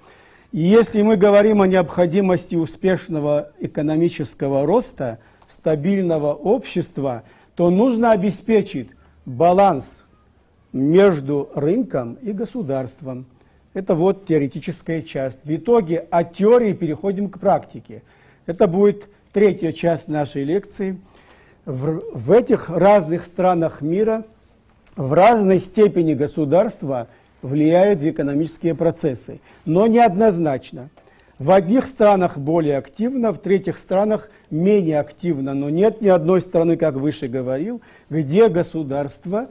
И если мы говорим о необходимости успешного экономического роста, стабильного общества, то нужно обеспечить баланс между рынком и государством. Это вот теоретическая часть. В итоге от теории переходим к практике. Это будет третья часть нашей лекции. В этих разных странах мира в разной степени государства влияют в экономические процессы, но неоднозначно. В одних странах более активно, в третьих странах менее активно, но нет ни одной страны, как выше говорил, где государство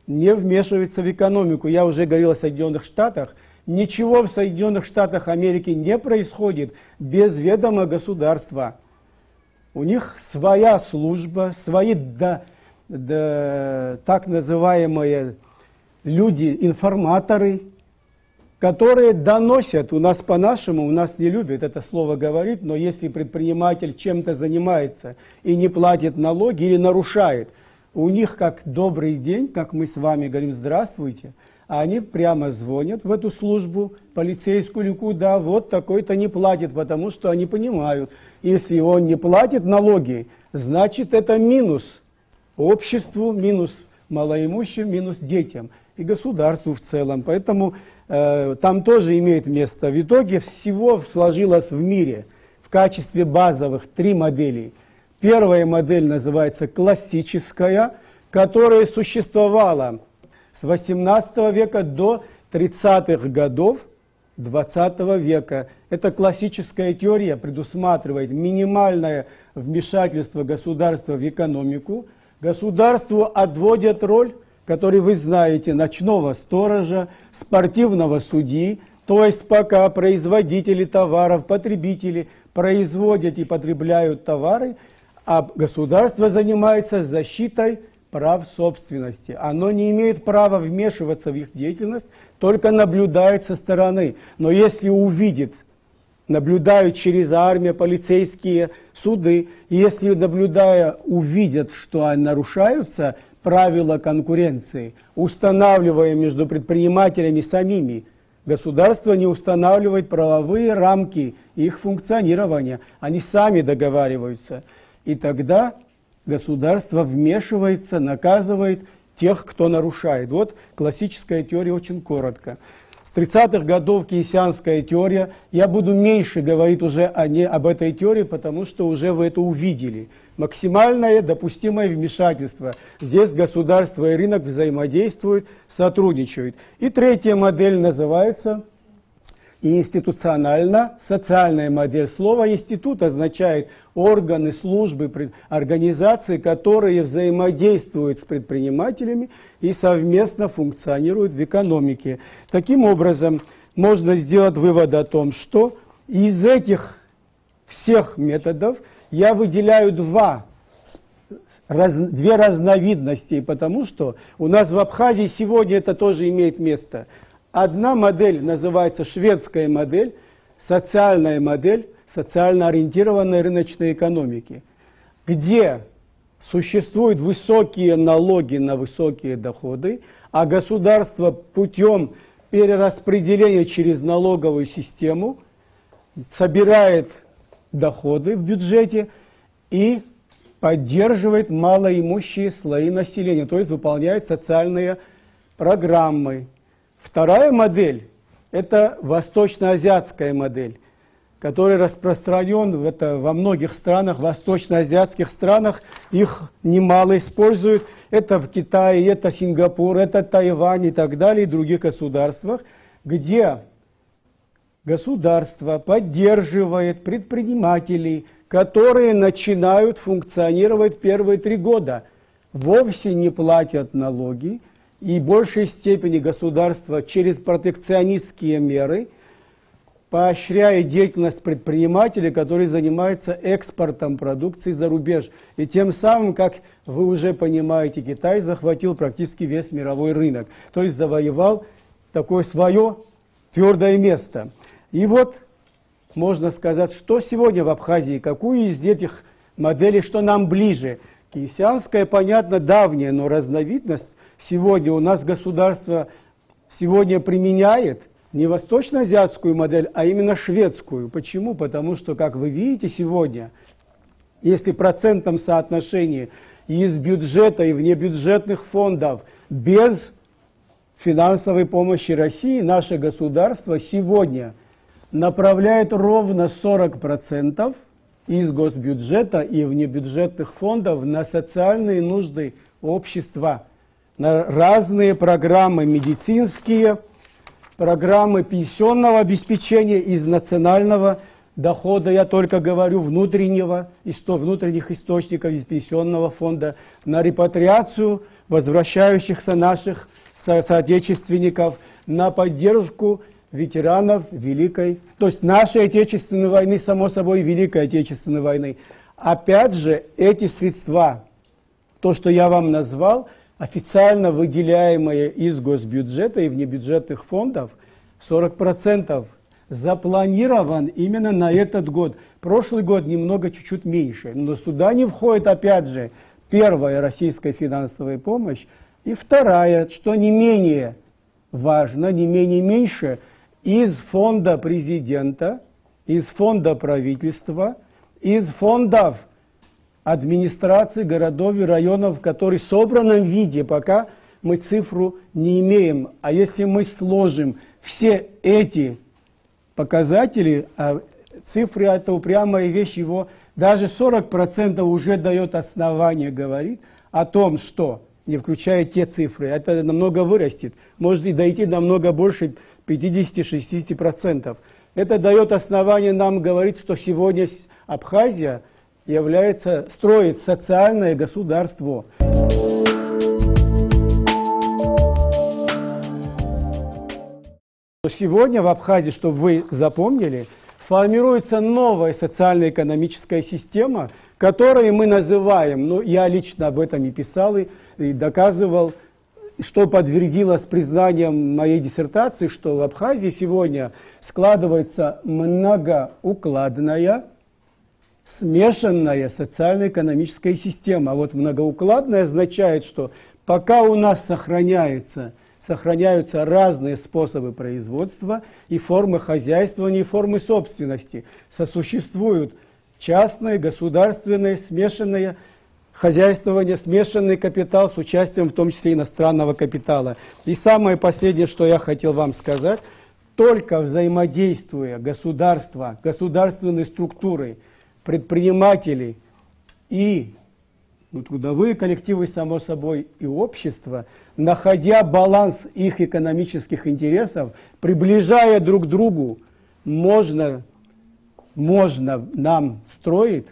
не вмешивается в экономику. Я уже говорил о Соединенных Штатах. Ничего в Соединенных Штатах Америки не происходит без ведома государства. У них своя служба, свои так называемые люди, информаторы, которые доносят, у нас по-нашему, у нас не любят это слово говорить, но если предприниматель чем-то занимается и не платит налоги или нарушает, у них как добрый день, как мы с вами говорим здравствуйте, а они прямо звонят в эту службу полицейскую или куда, вот такой-то не платит, потому что они понимают, если он не платит налоги, значит это минус обществу, минус малоимущим, минус детям и государству в целом. Поэтому там тоже имеет место. В итоге всего сложилось в мире в качестве базовых три модели. Первая модель называется классическая, которая существовала с 18 века до 30-х годов 20 века. Эта классическая теория предусматривает минимальное вмешательство государства в экономику. Государству отводят роль, которую вы знаете, ночного сторожа, спортивного судьи, то есть пока производители товаров, потребители производят и потребляют товары, а государство занимается защитой прав собственности. Оно не имеет права вмешиваться в их деятельность, только наблюдает со стороны. Но если увидит, наблюдают через армию, полицейские, суды, если наблюдая увидят, что нарушаются правила конкуренции, устанавливая между предпринимателями самими, государство не устанавливает правовые рамки их функционирования, они сами договариваются. И тогда государство вмешивается, наказывает тех, кто нарушает. Вот классическая теория очень коротко. С 30-х годов кейнсианская теория. Я буду меньше говорить уже об этой теории, потому что уже вы это увидели. Максимальное допустимое вмешательство. Здесь государство и рынок взаимодействуют, сотрудничают. И третья модель называется институционально-социальная модель. Слово «институт» означает органы, службы, организации, которые взаимодействуют с предпринимателями и совместно функционируют в экономике. Таким образом, можно сделать вывод о том, что из этих всех методов я выделяю две разновидности, потому что у нас в Абхазии сегодня это тоже имеет место. Одна модель называется шведская модель, социальная модель, социально ориентированной рыночной экономики, где существуют высокие налоги на высокие доходы, а государство путем перераспределения через налоговую систему собирает доходы в бюджете и поддерживает малоимущие слои населения, то есть выполняет социальные программы. Вторая модель – это восточноазиатская модель, который распространен во многих странах, восточноазиатских странах, их немало используют. Это в Китае, это Сингапур, это Тайвань и так далее, и других государствах, где государство поддерживает предпринимателей, которые начинают функционировать первые 3 года, вовсе не платят налоги, и в большей степени государство через протекционистские меры поощряет деятельность предпринимателей, которые занимаются экспортом продукции за рубеж. И тем самым, как вы уже понимаете, Китай захватил практически весь мировой рынок, то есть завоевал такое свое твердое место. И вот можно сказать, что сегодня в Абхазии, какую из этих моделей, что нам ближе. Кейнсианская, понятно, давняя, но разновидность сегодня у нас государство сегодня применяет не восточноазиатскую модель, а именно шведскую. Почему? Потому что, как вы видите сегодня, если в процентном соотношении из бюджета и внебюджетных фондов без финансовой помощи России наше государство сегодня направляет ровно 40% из госбюджета и внебюджетных фондов на социальные нужды общества, на разные программы медицинские, программы пенсионного обеспечения из национального дохода, я только говорю, внутренних источников из пенсионного фонда, на репатриацию возвращающихся наших соотечественников, на поддержку ветеранов Великой, то есть нашей Отечественной войны, само собой, Великой Отечественной войны. Опять же, эти средства, то, что я вам назвал, официально выделяемые из госбюджета и внебюджетных фондов, 40% запланирован именно на этот год. Прошлый год немного, чуть-чуть меньше, но сюда не входит, опять же, первая российская финансовая помощь, и вторая, что не менее важно, не менее меньше, из фонда президента, из фонда правительства, из фондов администрации городов и районов, которые в собранном виде, пока мы цифру не имеем. А если мы сложим все эти показатели, а цифры это упрямая вещь, его даже 40% уже дает основание говорить о том, что, не включая те цифры, это намного вырастет, может и дойти намного больше 50-60%. Это дает основание нам говорить, что сегодня Абхазия строит социальное государство. Сегодня в Абхазии, чтобы вы запомнили, формируется новая социально-экономическая система, которую мы называем, я лично об этом и писал, и доказывал, что подтвердилось признанием моей диссертации, что в Абхазии сегодня складывается многоукладная, смешанная социально-экономическая система. А вот многоукладная означает, что пока у нас сохраняются разные способы производства и формы хозяйствования, и формы собственности, сосуществуют частное, государственное, смешанное хозяйствование, смешанный капитал с участием в том числе иностранного капитала. И самое последнее, что я хотел вам сказать, только взаимодействуя государства, государственные структуры, предприниматели и трудовые коллективы, само собой, и общество, находя баланс их экономических интересов, приближая друг к другу, можно нам строить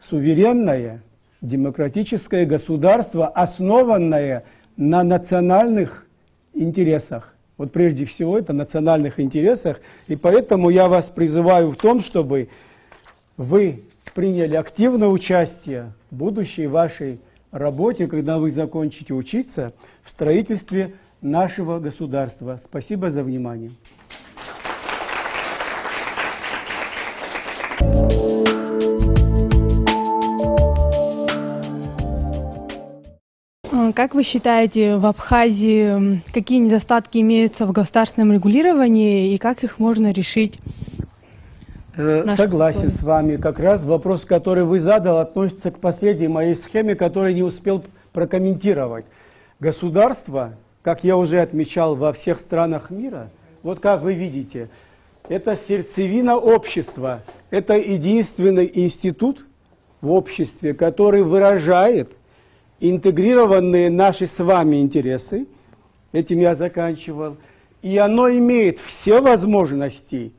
суверенное, демократическое государство, основанное на национальных интересах. Вот прежде всего это национальных интересах. И поэтому я вас призываю в том, чтобы вы приняли активное участие в будущей вашей работе, когда вы закончите учиться в строительстве нашего государства. Спасибо за внимание. Как вы считаете, в Абхазии какие недостатки имеются в государственном регулировании и как их можно решить? Согласен с вами. Как раз вопрос, который вы задал, относится к последней моей схеме, которую не успел прокомментировать. Государство, как я уже отмечал, во всех странах мира, вот как вы видите, это сердцевина общества, это единственный институт в обществе, который выражает интегрированные наши с вами интересы, этим я заканчивал, и оно имеет все возможности,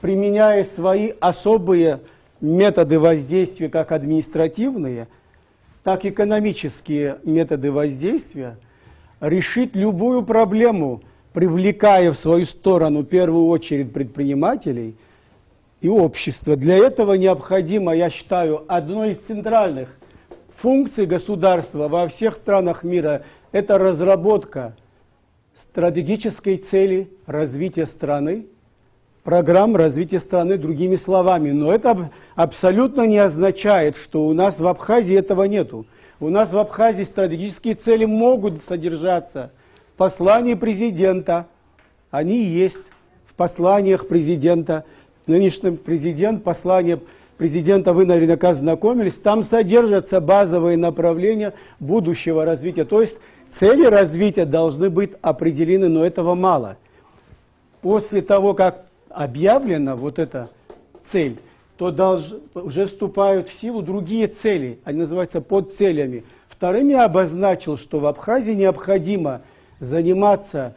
применяя свои особые методы воздействия, как административные, так и экономические методы воздействия, решить любую проблему, привлекая в свою сторону в первую очередь предпринимателей и общество. Для этого необходимо, я считаю, одной из центральных функций государства во всех странах мира – это разработка стратегической цели развития страны, программ развития страны, другими словами. Но это абсолютно не означает, что у нас в Абхазии этого нету. У нас в Абхазии стратегические цели могут содержаться в послании президента. Они есть в посланиях президента. Нынешний президент, послание президента, вы наверняка знакомились, там содержатся базовые направления будущего развития. То есть цели развития должны быть определены, но этого мало. После того, как объявлена вот эта цель, то уже вступают в силу другие цели, они называются подцелями. Вторым я обозначил, что в Абхазии необходимо заниматься,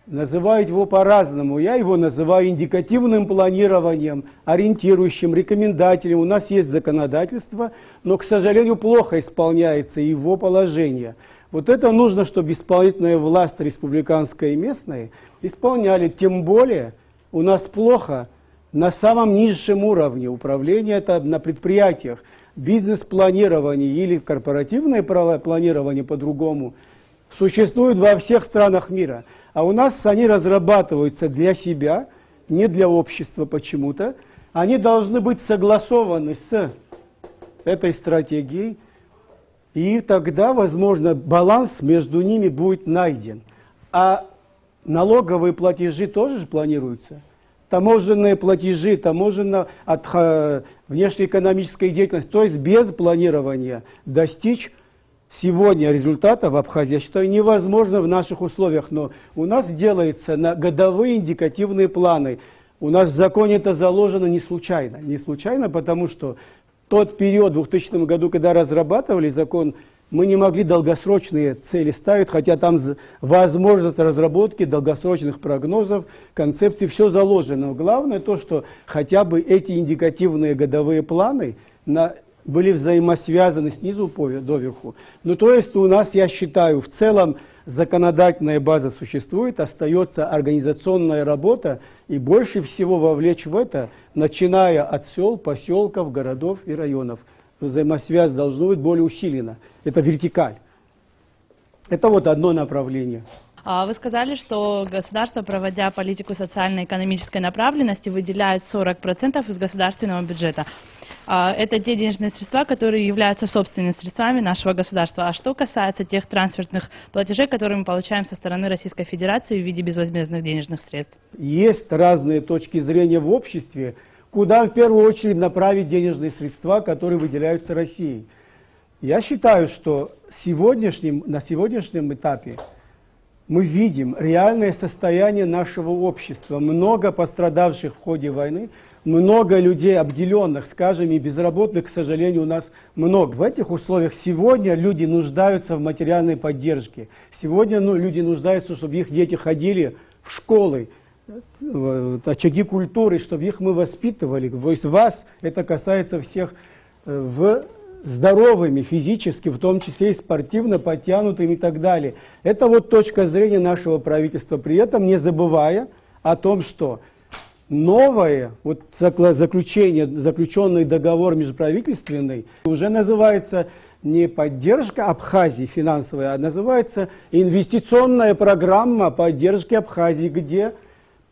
называют его по-разному, я его называю индикативным планированием, ориентирующим, рекомендателем. У нас есть законодательство, но, к сожалению, плохо исполняется его положение. Вот это нужно, чтобы исполнительная власть республиканская и местная исполняли, тем более у нас плохо на самом низшем уровне управления, это на предприятиях, бизнес-планирование или корпоративное планирование по-другому существует во всех странах мира. А у нас они разрабатываются для себя, не для общества почему-то. Они должны быть согласованы с этой стратегией, и тогда, возможно, баланс между ними будет найден. А налоговые платежи тоже же планируются. Таможенные платежи, таможенная от внешнеэкономической деятельности, то есть без планирования достичь сегодня результата в Абхазии, я считаю, невозможно в наших условиях, но у нас делается на годовые индикативные планы. У нас в законе это заложено не случайно. Не случайно, потому что тот период, в 2000 году, когда разрабатывали закон, мы не могли долгосрочные цели ставить, хотя там возможность разработки долгосрочных прогнозов, концепций, все заложено. Но главное то, что хотя бы эти индикативные годовые планы были взаимосвязаны снизу доверху. Ну, то есть у нас, я считаю, в целом законодательная база существует, остается организационная работа, и больше всего вовлечь в это, начиная от сел, поселков, городов и районов. Взаимосвязь должна быть более усилена. Это вертикаль. Это вот одно направление. Вы сказали, что государство, проводя политику социально-экономической направленности, выделяет 40% из государственного бюджета. Это те денежные средства, которые являются собственными средствами нашего государства. А что касается тех трансфертных платежей, которые мы получаем со стороны Российской Федерации в виде безвозмездных денежных средств? Есть разные точки зрения в обществе, куда в первую очередь направить денежные средства, которые выделяются Россией. Я считаю, что на сегодняшнем этапе мы видим реальное состояние нашего общества. Много пострадавших в ходе войны, много людей обделенных, скажем, и безработных, к сожалению, у нас много. В этих условиях сегодня люди нуждаются в материальной поддержке. Сегодня люди нуждаются, чтобы их дети ходили в школы, в очаги культуры, чтобы их мы воспитывали. То есть вас это касается всех здоровыми физически, в том числе и спортивно подтянутыми и так далее. Это вот точка зрения нашего правительства. При этом не о том, что новое вот заключенный договор межправительственный уже называется не поддержка Абхазии финансовая, а называется инвестиционная программа поддержки Абхазии, где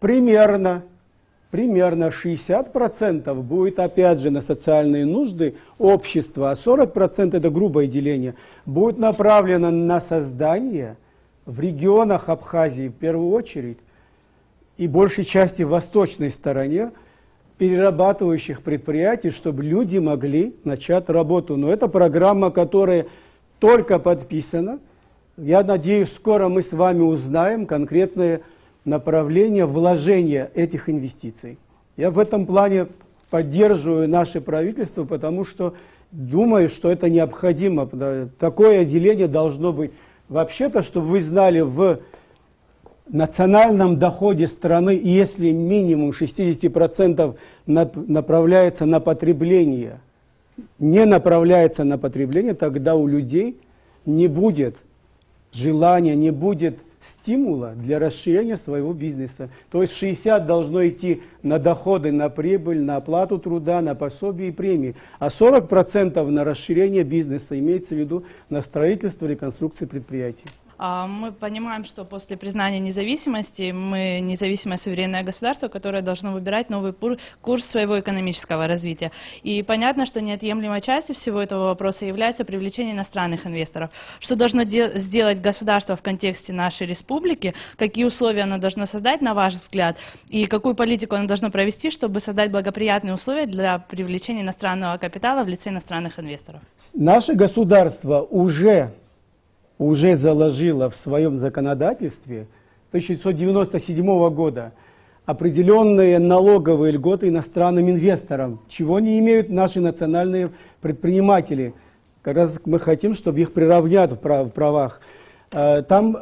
примерно 60% будет опять же на социальные нужды общества, а 40%, это грубое деление, будет направлено на создание в регионах Абхазии в первую очередь и большей части в восточной стороне перерабатывающих предприятий, чтобы люди могли начать работу. Но это программа, которая только подписана. Я надеюсь, скоро мы с вами узнаем конкретное направление вложения этих инвестиций. Я в этом плане поддерживаю наше правительство, потому что думаю, что это необходимо. Такое отделение должно быть. Вообще-то, чтобы вы знали, в национальном доходе страны, если минимум 60% направляется на потребление, не направляется на потребление, тогда у людей не будет желания, не будет стимула для расширения своего бизнеса. То есть 60 должно идти на доходы, на прибыль, на оплату труда, на пособие и премии, а 40% на расширение бизнеса, имеется в виду на строительство, реконструкцию предприятий. Мы понимаем, что после признания независимости мы независимое суверенное государство, которое должно выбирать новый курс своего экономического развития. И понятно, что неотъемлемой частью всего этого вопроса является привлечение иностранных инвесторов. Что должно сделать государство в контексте нашей республики, какие условия оно должно создать, на ваш взгляд, и какую политику оно должно провести, чтобы создать благоприятные условия для привлечения иностранного капитала в лице иностранных инвесторов? Наше государство уже заложила в своем законодательстве с 1997 года определенные налоговые льготы иностранным инвесторам, чего не имеют наши национальные предприниматели. Как раз мы хотим, чтобы их приравнять в правах. Там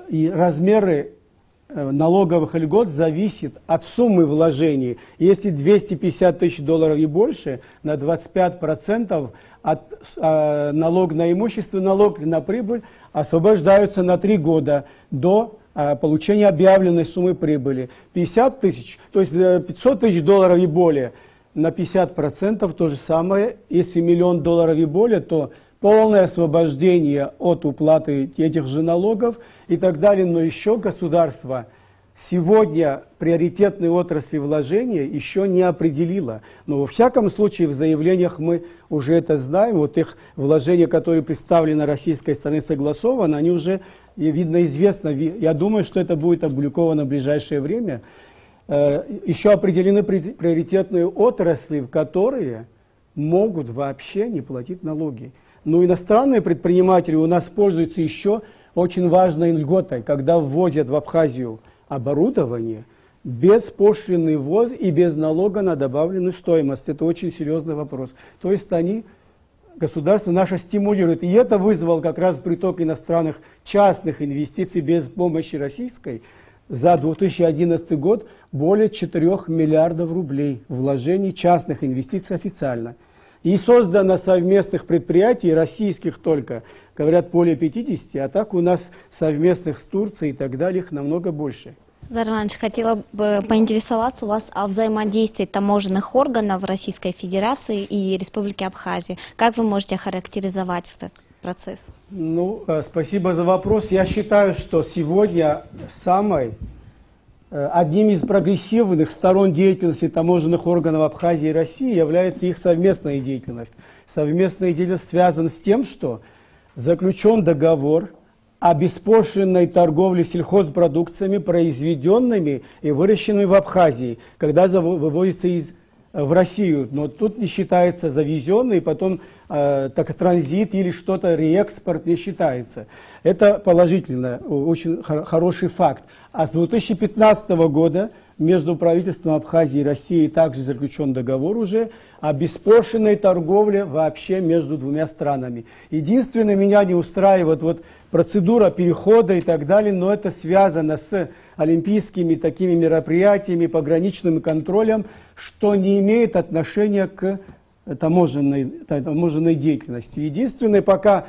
и размеры налоговых льгот зависят от суммы вложений. Если 250 тысяч долларов и больше, на 25% налог на имущество, налог на прибыль освобождаются на 3 года до получения объявленной суммы прибыли. 50 тысяч, то есть 500 тысяч долларов и более, на 50% то же самое. Если $1 миллион и более, то полное освобождение от уплаты этих же налогов и так далее. Но еще государство сегодня приоритетные отрасли вложения еще не определило. Но во всяком случае в заявлениях мы уже это знаем. Вот их вложения, которые представлены российской стороны, согласованы, они уже, видно, известно. Я думаю, что это будет опубликовано в ближайшее время. Еще определены приоритетные отрасли, в которые могут вообще не платить налоги. Но иностранные предприниматели у нас пользуются еще очень важной льготой, когда ввозят в Абхазию оборудование, беспошлинный ввоз и без налога на добавленную стоимость. Это очень серьезный вопрос. То есть государство наше стимулирует. И это вызвало как раз приток иностранных частных инвестиций без помощи российской. За 2011 год более 4 миллиардов рублей вложений частных инвестиций официально. И создано совместных предприятий, российских только, говорят, более 50, а так у нас совместных с Турцией и так далее их намного больше. Заир Иванович, хотела бы поинтересоваться у вас о взаимодействии таможенных органов Российской Федерации и Республики Абхазия. Как вы можете охарактеризовать этот процесс? Спасибо за вопрос. Я считаю, что сегодня одним из прогрессивных сторон деятельности таможенных органов Абхазии и России является их совместная деятельность. Совместная деятельность связана с тем, что заключен договор о беспошлинной торговле сельхозпродукциями, произведенными и выращенными в Абхазии, когда вывозится в Россию, но тут не считается завезенный, потом транзит или что-то, реэкспорт не считается. Это положительно, очень хороший факт. А с 2015 года между правительством Абхазии и России также заключен договор уже о беспошлинной торговле вообще между двумя странами. Единственное, меня не устраивает процедура перехода и так далее, но это связано с олимпийскими такими мероприятиями, пограничным контролем, что не имеет отношения к таможенной деятельности. Единственное, пока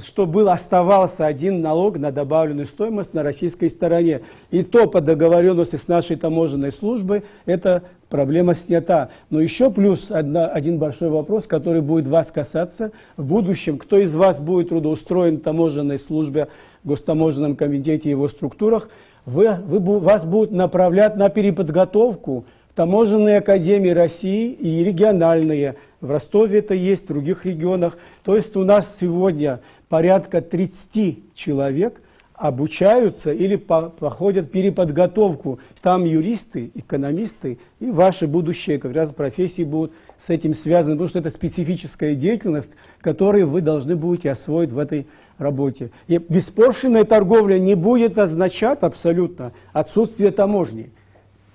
что оставался один налог на добавленную стоимость на российской стороне. И то по договоренности с нашей таможенной службой эта проблема снята. Но еще плюс один большой вопрос, который будет вас касаться в будущем. Кто из вас будет трудоустроен в таможенной службе, в Гостаможенном комитете и его структурах, вас будут направлять на переподготовку в таможенные академии России и региональные. В Ростове это есть, в других регионах. То есть у нас сегодня порядка 30 человек обучаются или проходят переподготовку. Там юристы, экономисты и ваши будущие как раз профессии будут с этим связаны, потому что это специфическая деятельность, которую вы должны будете освоить в этой работе. И беспошлинная торговля не будет означать абсолютно отсутствие таможни.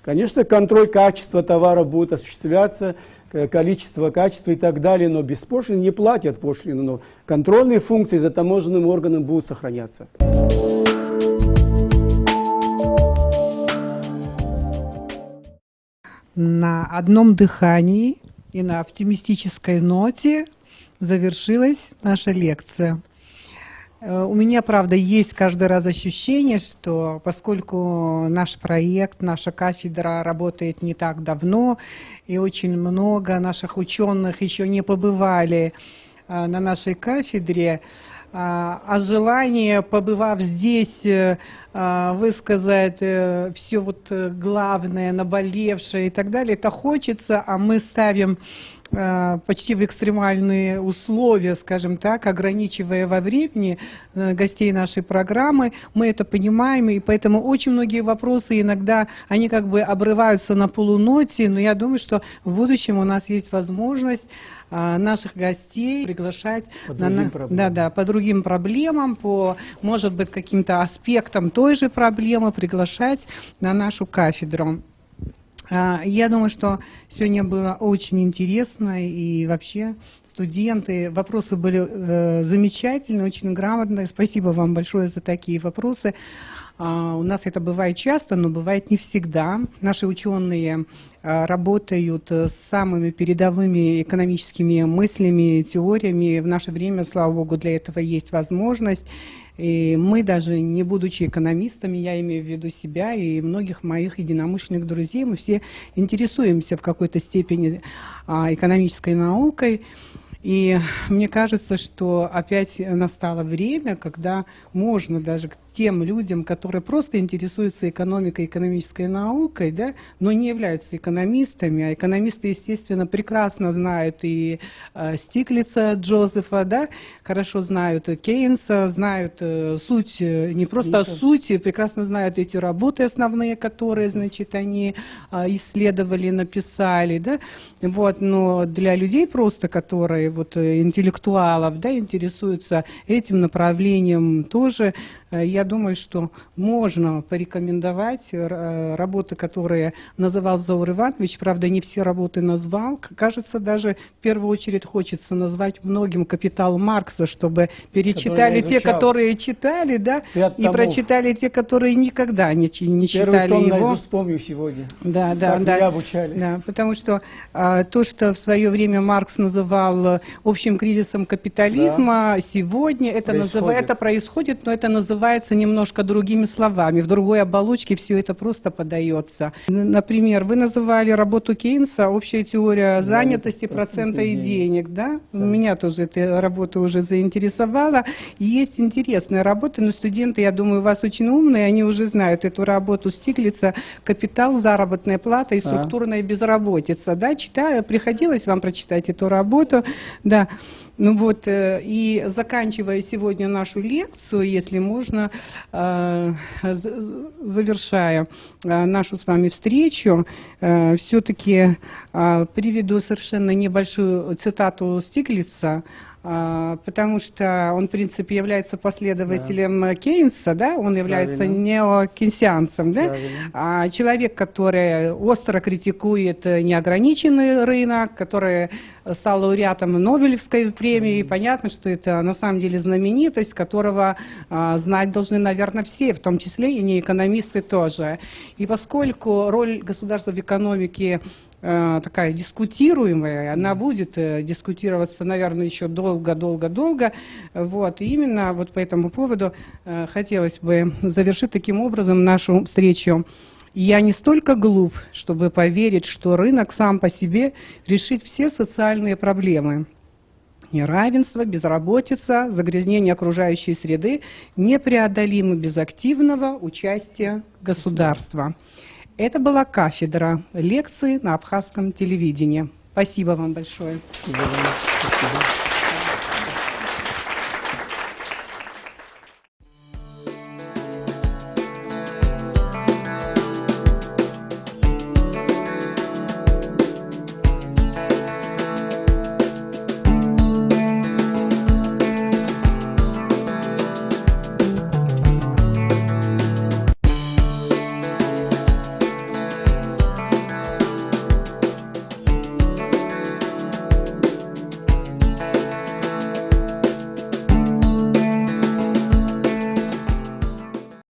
Конечно, контроль качества товара будет осуществляться, количество, качество и так далее, но беспошлино не платят пошлину, но контрольные функции за таможенным органом будут сохраняться. На одном дыхании и на оптимистической ноте завершилась наша лекция. У меня, правда, есть каждый раз ощущение, что поскольку наш проект, наша кафедра работает не так давно, и очень много наших ученых еще не побывали на нашей кафедре, а желание, побывав здесь, высказать все вот главное, наболевшее и так далее, это хочется, а мы ставим почти в экстремальные условия, скажем так, ограничивая во времени гостей нашей программы. Мы это понимаем, и поэтому очень многие вопросы иногда, они как бы обрываются на полуноте, но я думаю, что в будущем у нас есть возможность наших гостей приглашать по другим проблемам, по, может быть, каким-то аспектам той же проблемы приглашать на нашу кафедру. Я думаю, что сегодня было очень интересно, и вообще студенты, вопросы были замечательные, очень грамотные. Спасибо вам большое за такие вопросы. У нас это бывает часто, но бывает не всегда. Наши ученые работают с самыми передовыми экономическими мыслями, теориями. В наше время, слава богу, для этого есть возможность. И мы даже, не будучи экономистами, я имею в виду себя и многих моих единомышленных друзей, мы все интересуемся в какой-то степени экономической наукой. И мне кажется, что опять настало время, когда можно даже к тем людям, которые просто интересуются экономикой, экономической наукой, да, но не являются экономистами, а экономисты, естественно, прекрасно знают и Стиглица Джозефа, да, хорошо знают Кейнса, знают суть, не просто суть, прекрасно знают эти работы основные, которые, значит, они исследовали, написали, да, вот, но для людей просто, которые вот интеллектуалов, да, интересуются этим направлением тоже, я думаю, что можно порекомендовать работы, которые называл Заур Иванович. Правда, не все работы назвал. Кажется, даже в первую очередь хочется назвать многим «Капитал» Маркса, чтобы перечитали те, которые читали, да, и прочитали те, которые никогда не читали том его. Наизусть вспомню сегодня. Да, меня обучали. Да, потому что то, что в свое время Маркс называл общим кризисом капитализма, да, сегодня это происходит, но это называется немножко другими словами, в другой оболочке все это просто подается. Например, вы называли работу Кейнса «Общая теория занятости, процента и денег». Да? Да. Меня тоже эта работа уже заинтересовала. Есть интересные работы, но студенты, я думаю, у вас очень умные, они уже знают эту работу Стиглица «Капитал, заработная плата и структурная безработица». Да? Приходилось вам прочитать эту работу. Да. Ну вот, и заканчивая сегодня нашу лекцию, если можно, завершая нашу с вами встречу, все-таки приведу совершенно небольшую цитату Стиглица, потому что он, в принципе, является последователем Кейнса, да, он является неокейнсианцем, да, человек, который остро критикует неограниченный рынок, который стал лауреатом Нобелевской премии, и понятно, что это на самом деле знаменитость, которого знать должны, наверное, все, в том числе и не экономисты тоже. И поскольку роль государства в экономике такая дискутируемая, она будет дискутироваться, наверное, еще долго-долго-долго. Вот, и именно вот по этому поводу хотелось бы завершить таким образом нашу встречу. Я не столько глуп, чтобы поверить, что рынок сам по себе решит все социальные проблемы. Неравенство, безработица, загрязнение окружающей среды непреодолимы без активного участия государства. Это была кафедра лекции на абхазском телевидении. Спасибо вам большое. Спасибо.